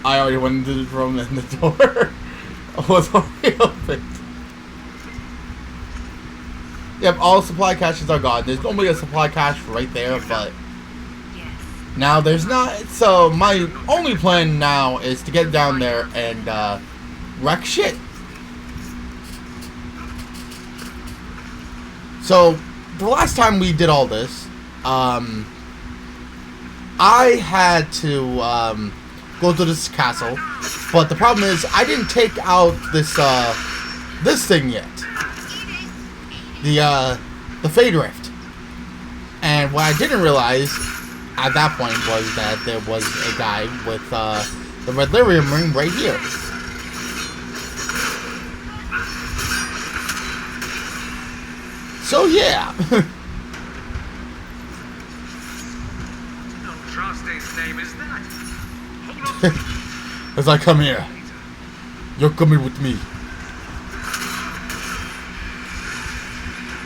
Speaker 1: I already went into the room and the door was already open. Yep, all supply caches are gone. There's normally a supply cache right there, but now there's not. So my only plan now is to get down there and wreck shit. So the last time we did all this, I had to go to this castle, but the problem is I didn't take out this this thing yet. The Fade Rift. And what I didn't realize at that point was that there was a guy with the red lyrium ring right here. So yeah.
Speaker 2: No Trastate's name is that. Hold on.
Speaker 1: As I come here, you're coming with me.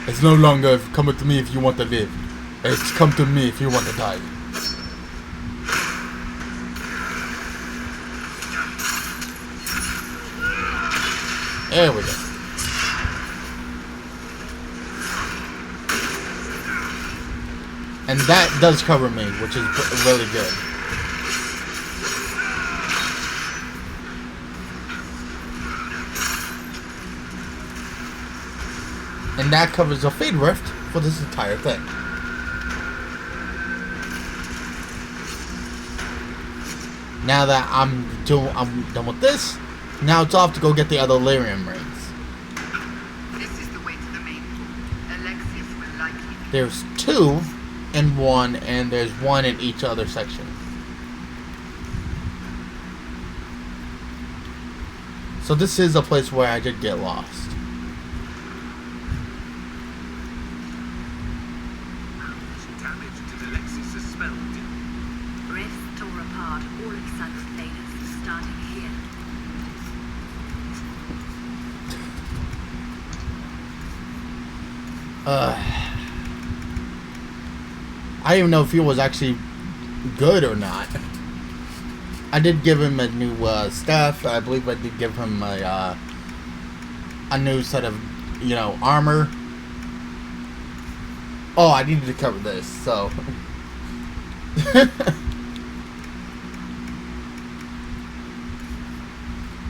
Speaker 1: It's no longer come to me if you want to live. It's come to me if you want to die. There we go. And that does cover me, which is really good. And that covers the Fade Rift for this entire thing. Now that I'm done with this, now it's off to go get the other lyrium rings.
Speaker 3: This is the way to the main pool. Alexius will likely.
Speaker 1: There's 2 in one, and there's 1 in each other section. So this is a place where I did get lost.
Speaker 2: Damage did Alexis' spell do?
Speaker 4: Rifts tore apart all of Sun's faders, starting here.
Speaker 1: I don't even know if he was actually good or not. I did give him a new staff. I believe I did give him a new set of, armor. Oh, I needed to cover this, so.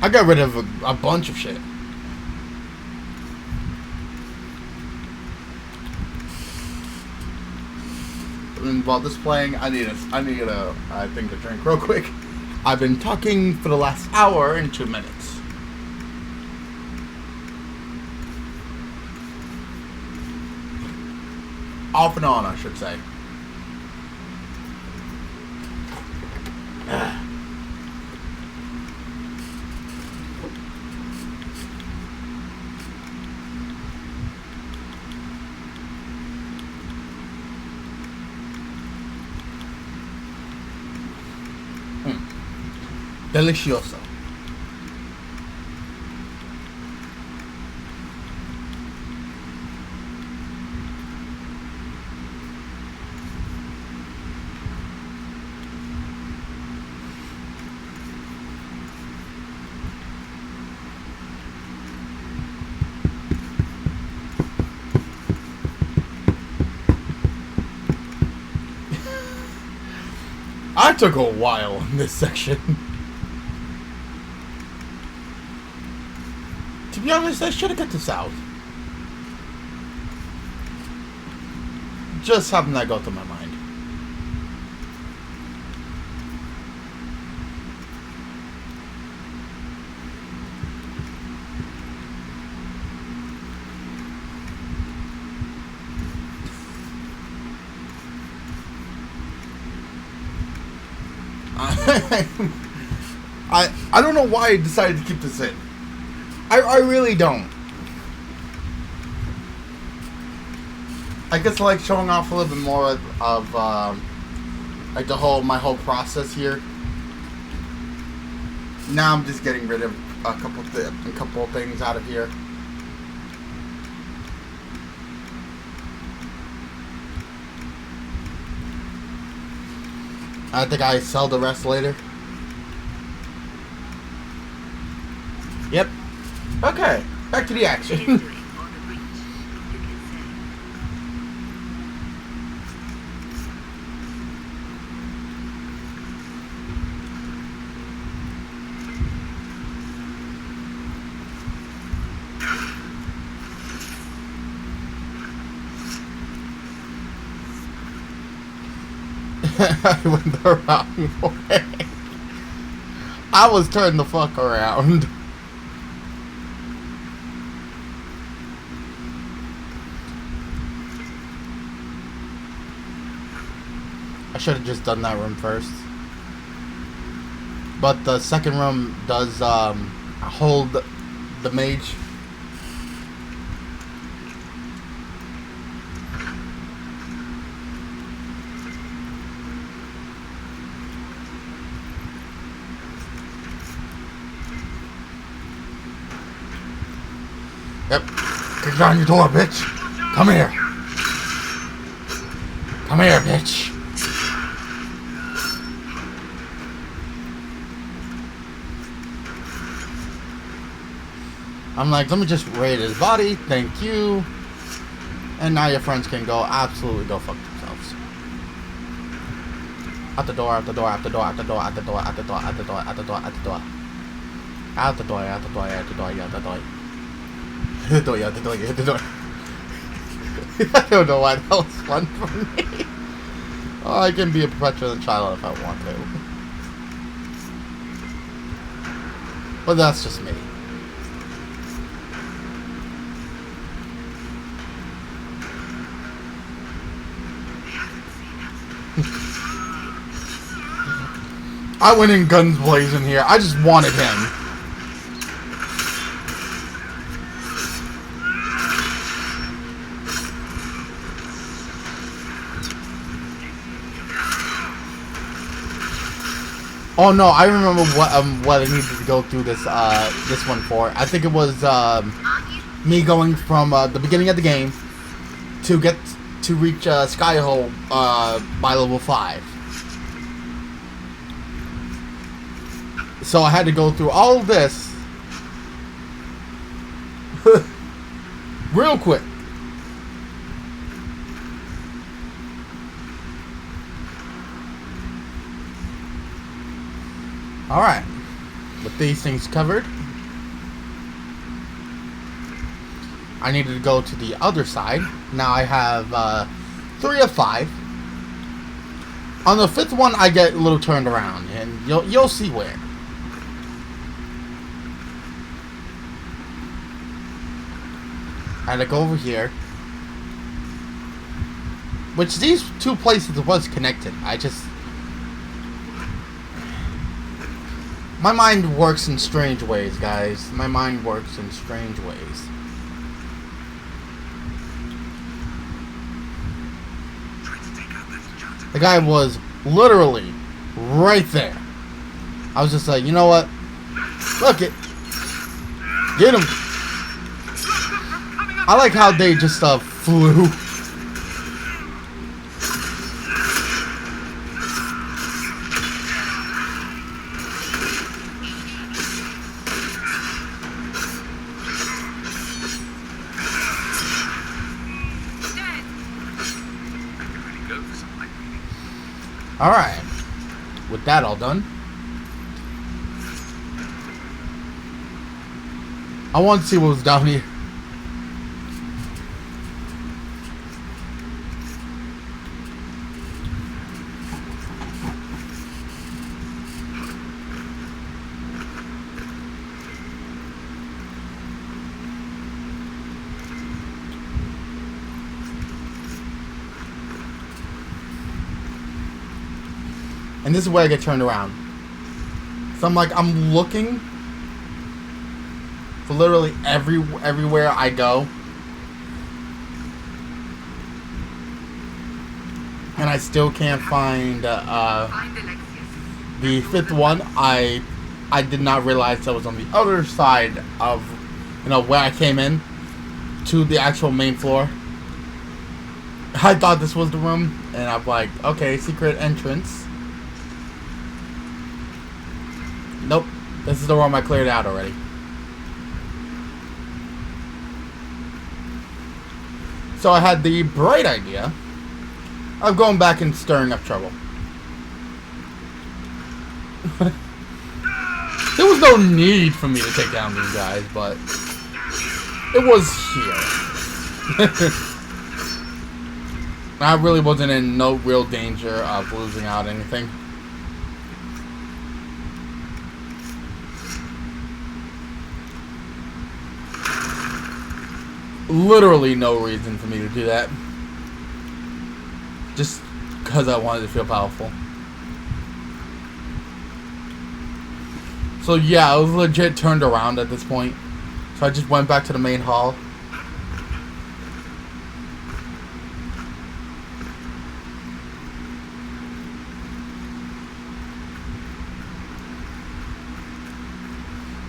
Speaker 1: I got rid of a bunch of shit. And while this is playing, I need a thing to drink real quick. I've been talking for the last hour and 2 minutes. Off and on, I should say. Delicioso. I took a while in this section. To be honest, I should have got this out. Just having that go through my mind. I don't know why I decided to keep this in. I really don't. I guess I like showing off a little bit more of like my whole process here. Now I'm just getting rid of a couple of things out of here. I think I sell the rest later. Yep. Okay, back to the action. I went the wrong way. I was turned the fuck around. I should have just done that room first. But the second room does hold the mage. Yep. Kick down your door, bitch. Come here. Come here, bitch. I'm like, let me just raid his body. Thank you. And now your friends can go absolutely go fuck themselves. Out the door, out the door, out the door, out the door, out the door, out the door, out the door, out the door, out the door. Out the door, out the door, out the door, out the door. The door, yeah, the door, yeah, the door. I don't know why that was fun for me. Oh, I can be a petulant child if I want to. But that's just me. I went in guns blazing here. I just wanted him. Oh no, I remember what I needed to go through this this one for. I think it was me going from the beginning of the game to reach Skyhole by level 5. So I had to go through all of this real quick. Alright, with these things covered, I needed to go to the other side. Now I have 3 of 5. On the 5th one, I get a little turned around, and you'll see where. I had to go over here, which these two places was connected. My mind works in strange ways, guys. My mind works in strange ways. The guy was literally right there. I was just like, you know what? Look it. Get him. I like how they just flew. Alright, with that all done, I want to see what was down here. And this is where I get turned around. So I'm looking for literally everywhere I go. And I still can't find the 5th one. I did not realize I was on the other side of, where I came in to the actual main floor. I thought this was the room, and I'm like, okay, secret entrance. Nope, this is the room I cleared out already. So I had the bright idea of going back and stirring up trouble. There was no need for me to take down these guys, but it was here. I really wasn't in no real danger of losing out anything. Literally no reason for me to do that. Just because I wanted to feel powerful. So yeah, I was legit turned around at this point. So I just went back to the main hall.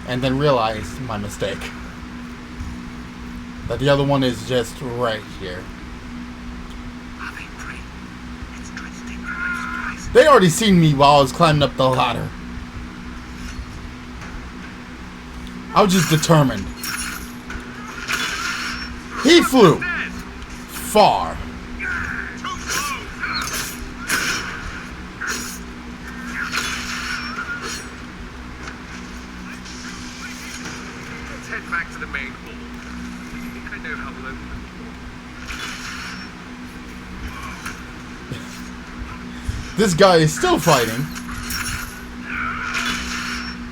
Speaker 1: And then realized my mistake. That the other one is just right here.
Speaker 2: Are they prey? It's trying to take them by surprise.
Speaker 1: They already seen me while I was climbing up the ladder. I was just determined. He flew far.
Speaker 2: Let's head back to the main hall. I think I know how we'll open the door.
Speaker 1: This guy is still fighting.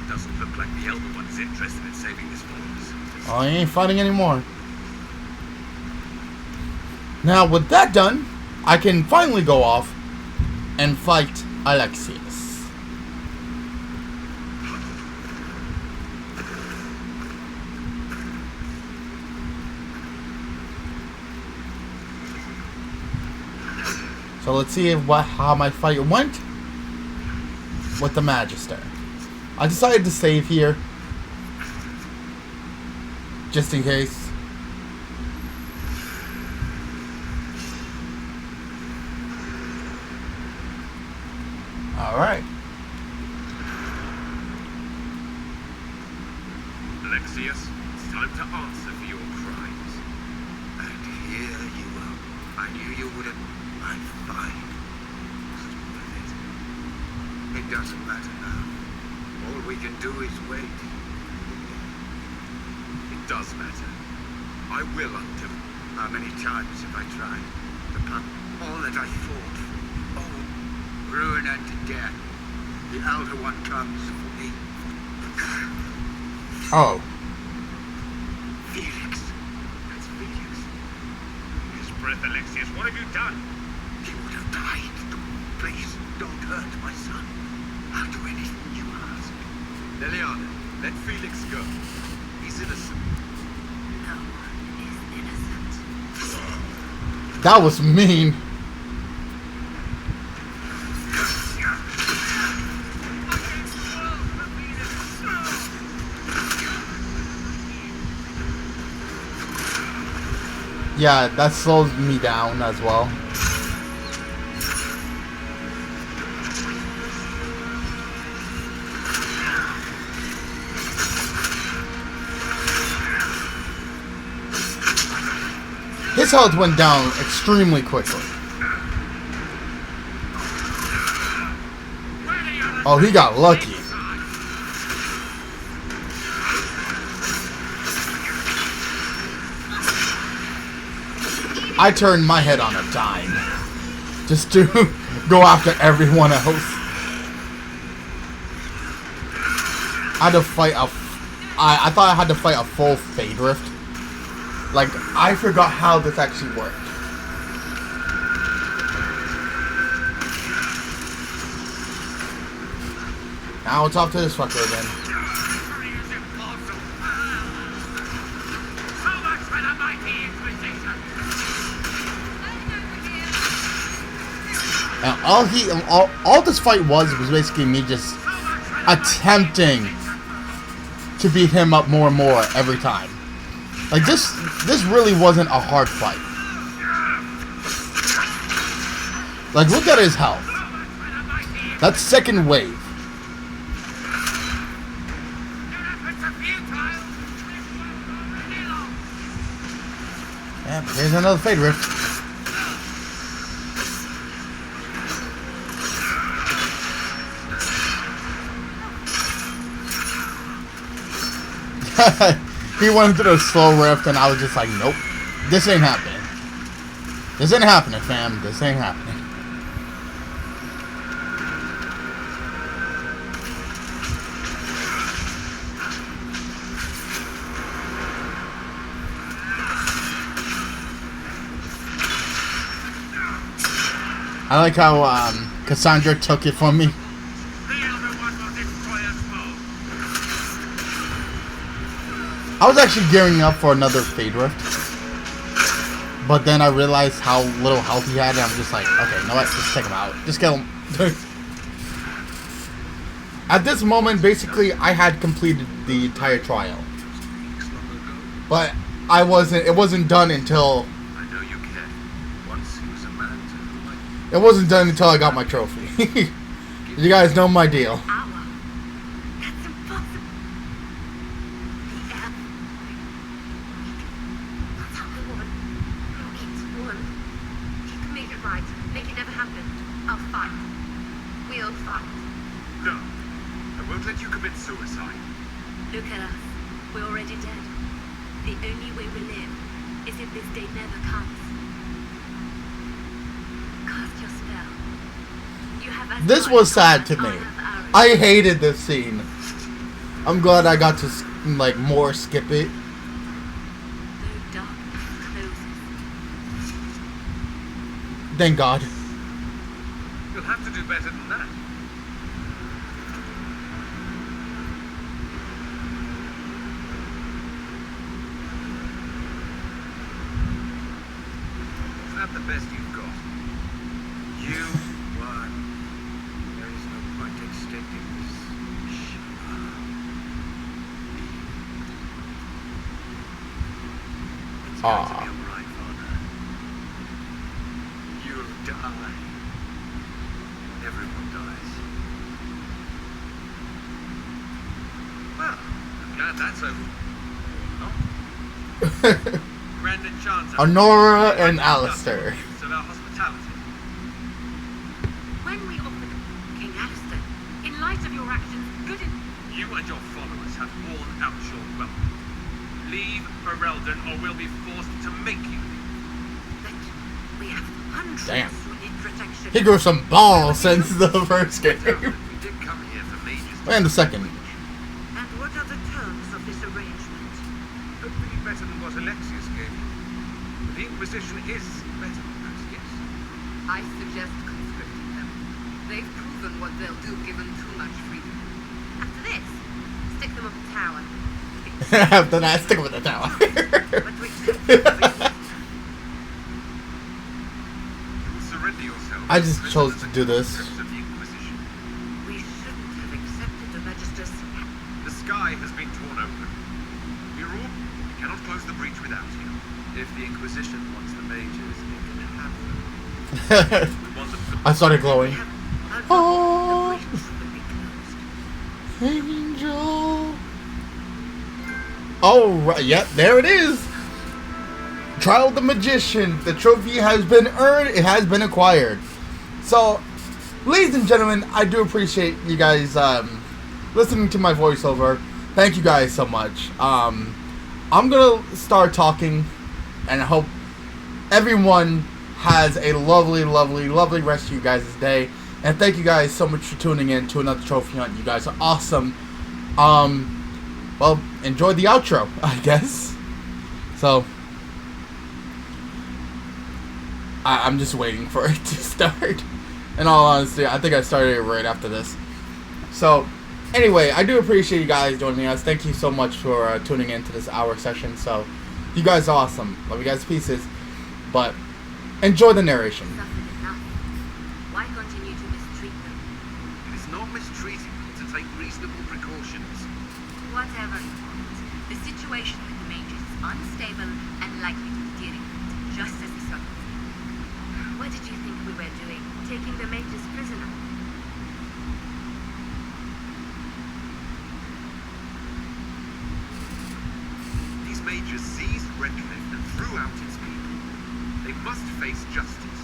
Speaker 2: Doesn't look like the Elder One is interested in saving this force.
Speaker 1: Oh, he ain't fighting anymore. Now, with that done, I can finally go off and fight Alexius. So let's see how my fight went with the Magister. I decided to save here, just in case. Alright.
Speaker 2: Alexius, it's time to answer for your crimes. And here you are. I knew you wouldn't. I'm fine. It doesn't matter now. All we can do is wait. It does matter. I will undo. How many times have I tried? To put all that I fought for. All ruin and death. The Elder One comes for me.
Speaker 1: Oh.
Speaker 2: Felix. That's Felix. His breath, Alexius. What have you done? He would have died. Please, don't hurt my son. I'll do anything you ask. Liliana, let Felix go. He's innocent.
Speaker 4: No one is innocent.
Speaker 1: That was mean. Yeah, that slows me down as well. His health went down extremely quickly. Oh, he got lucky. I turned my head on a dime just to go after everyone else. I had to fight I thought I had to fight a full Fade Rift. Like, I forgot how this actually worked. Now it's off to this fucker again. And all this fight was basically me just attempting to beat him up more and more every time. Like, this really wasn't a hard fight. Like, look at his health. That's second wave. Yeah, here's another Fade Rift. He went into the slow rift, and I was just like, nope, this ain't happening. This ain't happening, fam. This ain't happening. I like how Cassandra took it from me.
Speaker 2: The other one will destroy us both.
Speaker 1: I was actually gearing up for another Fade Rift, but then I realized how little health he had, and I'm just like, okay, you know what? Just take him out. Just kill him. At this moment, basically, I had completed the entire trial, but I wasn't. It wasn't done until.
Speaker 2: I know you can. Once he was a man to whom I...
Speaker 1: It wasn't done until I got my trophy. You guys know my deal.
Speaker 4: Hour. That's impossible. Yeah. That's how I won. It's won. You can make it right. Make it never happen. I'll fight. We'll fight.
Speaker 2: No. I won't let you commit suicide.
Speaker 4: Look at us. We're already dead. The only way we live is if this day never comes. Cast your spell. You have as
Speaker 1: This
Speaker 4: much
Speaker 1: was sad to
Speaker 4: as
Speaker 1: me.
Speaker 4: I have arrows.
Speaker 1: I hated this scene. I'm glad I got to like more skip it.
Speaker 4: Though darkness closes.
Speaker 1: Thank God.
Speaker 2: You'll have to do better than that. Is that the best you've got? You won. There is no point extending this. It's going to be all right, Father. You'll die. Everyone dies. Well, I'm glad that's over. Oh. Grand Enchanter.
Speaker 1: Honora and Alistair.
Speaker 2: Of our hospitality.
Speaker 4: When we offered King Alistair, in light of your actions, good in...
Speaker 2: You and your followers have worn out your welcome. Leave Ferelden or we'll be forced to make you leave.
Speaker 4: But we have hundreds
Speaker 1: Damn.
Speaker 4: who need protection.
Speaker 1: He grew some balls since the first game.
Speaker 2: We did come here for mages.
Speaker 1: And the second.
Speaker 5: And what are the terms of this arrangement?
Speaker 2: Hopefully better than what Alexius gave you. The Inquisition is better than that, yes.
Speaker 3: I suggest conscripting them. They've proven what they'll do given too much freedom.
Speaker 4: After this, stick them up a tower.
Speaker 1: After that, stick with the tower.
Speaker 5: But to accept
Speaker 2: You'll surrender yourself.
Speaker 1: I just chose to do this.
Speaker 2: Of the Inquisition.
Speaker 5: we shouldn't have accepted the Magister's...
Speaker 2: The sky has been torn open. We're all... We cannot close the breach without you. If the Inquisition wants the mages, it can have them. We want them to...
Speaker 1: I started glowing.
Speaker 5: Oh.
Speaker 1: Oh,
Speaker 5: The breach will be closed.
Speaker 1: Angel. Oh, right. Yep, there it is. Trial of the Magician. The trophy has been earned. It has been acquired. So, ladies and gentlemen, I do appreciate you guys listening to my voiceover. Thank you guys so much. I'm going to start talking, and I hope everyone has a lovely, lovely, lovely rest of you guys' day. And thank you guys so much for tuning in to another trophy hunt. You guys are awesome. Well, enjoy the outro, I guess. So, I'm just waiting for it to start. In all honesty, I think I started it right after this. So, anyway, I do appreciate you guys joining us. Thank you so much for tuning in to this hour session. So, you guys are awesome. Love you guys to pieces. But, enjoy the narration.
Speaker 4: Suffered enough. Why continue to mistreat them?
Speaker 2: It is not mistreating them to take reasonable precautions.
Speaker 4: Whatever it was, the situation with the mages is unstable and likely to deteriorate, just as the sun. What did you think we were doing? Taking the mages prisoner?
Speaker 2: These mages seized Redcliffe and threw out its people. They must face justice.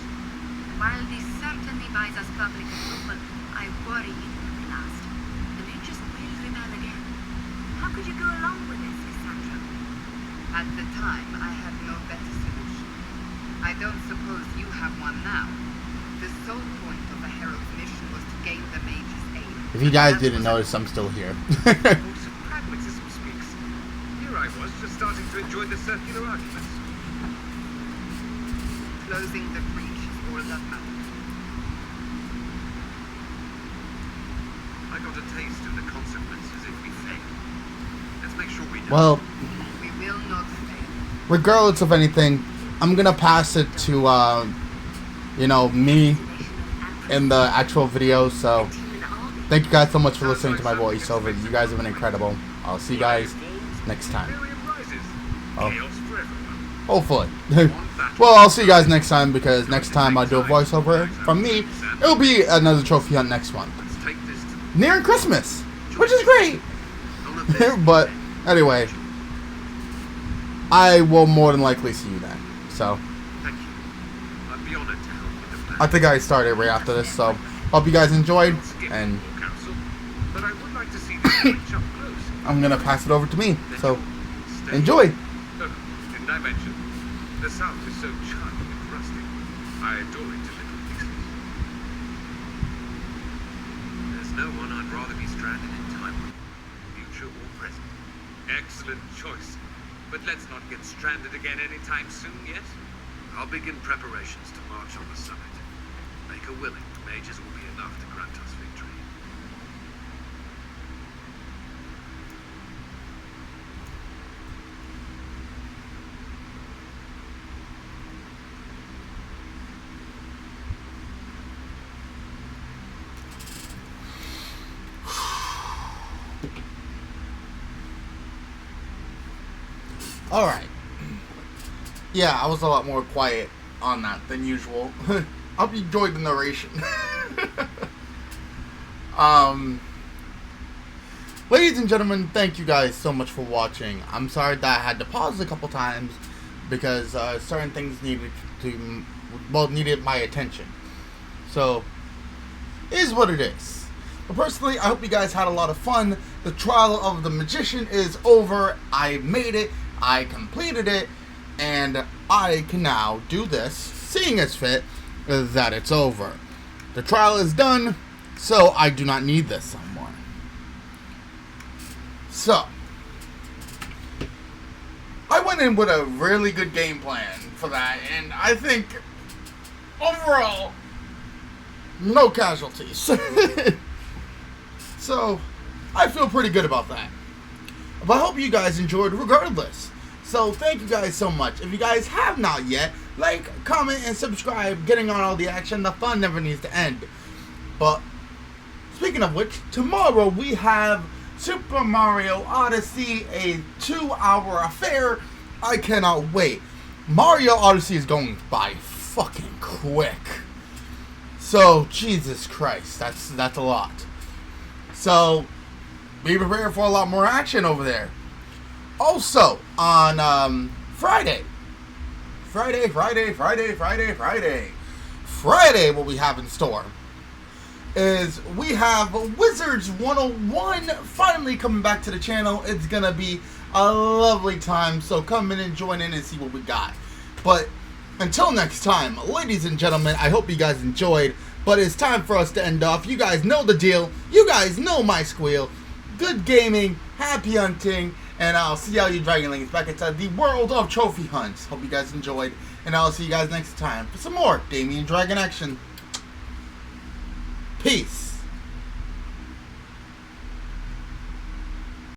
Speaker 4: While this certainly buys us public approval, I worry it won't last. The mages will rebel again. How could you go along with this, Cassandra?
Speaker 3: At the time, I had no better solution. I don't suppose you have one now. The sole point of the Herald's mission was to gain the mage's aid.
Speaker 1: If you guys didn't notice, I'm still here.
Speaker 2: Voice of pragmatism speaks. Here I was, just starting to enjoy the circular arguments.
Speaker 3: Closing the breach is all that matters.
Speaker 2: I got a taste of the consequences if we fail. Let's make sure we know.
Speaker 1: Well,
Speaker 3: We will not fail.
Speaker 1: regardless of anything, I'm gonna pass it to me in the actual video. So thank you guys so much for listening to my voiceover. You guys have been incredible. I'll see you guys next time.
Speaker 2: Miriam rises.
Speaker 1: Oh.
Speaker 2: Chaos for everyone.
Speaker 1: Hopefully. Well, I'll see you guys next time, because next time I do a voiceover from me, it'll be another trophy hunt next month.
Speaker 2: Let's take this to
Speaker 1: Near Christmas, which is great.
Speaker 2: none of this.
Speaker 1: But anyway, I will more than likely see you then. So
Speaker 2: Thank you. I'd be honored to help with the plan.
Speaker 1: I think I started right after this. So hope you guys enjoyed,
Speaker 2: I'll skip
Speaker 1: and
Speaker 2: the council, but I would like to see this switch up close.
Speaker 1: I'm gonna pass it over to me.
Speaker 2: Then
Speaker 1: So
Speaker 2: you'll stay.
Speaker 1: enjoy.
Speaker 2: Oh, didn't I mention? The South is so charming and rustic. I adore it to little pieces. There's no one I'd rather be stranded in time with, future or present. Excellent choice. But let's not get stranded again anytime soon, yes? I'll begin preparations to march on the summit. Make a willing, the mages will be enough to grant us victory.
Speaker 1: Alright. Yeah, I was a lot more quiet on that than usual. I hope you enjoyed the narration. Ladies and gentlemen, thank you guys so much for watching. I'm sorry that I had to pause a couple times because certain things needed my attention. So, it is what it is. But personally, I hope you guys had a lot of fun. The trial of the magician is over. I made it. I completed it. And I can now do this, seeing as fit that it's over. The trial is done, so I do not need this anymore. So, I went in with a really good game plan for that, and I think, overall, no casualties. So, I feel pretty good about that. But I hope you guys enjoyed regardless. So, thank you guys so much. If you guys have not yet, like, comment, and subscribe. Getting on all the action. The fun never needs to end. But, speaking of which, tomorrow we have Super Mario Odyssey, a 2-hour affair. I cannot wait. Mario Odyssey is going by fucking quick. So, Jesus Christ, that's a lot. So, be prepared for a lot more action over there. Also, on Friday, what we have in store is we have Wizards 101 finally coming back to the channel. It's gonna be a lovely time, so come in and join in and see what we got. But until next time, ladies and gentlemen, I hope you guys enjoyed, but it's time for us to end off. You guys know the deal. You guys know my squeal. Good gaming, happy hunting, and I'll see all you Dragonlings back inside the world of trophy hunts. Hope you guys enjoyed, and I'll see you guys next time for some more Damian Dragon action. Peace.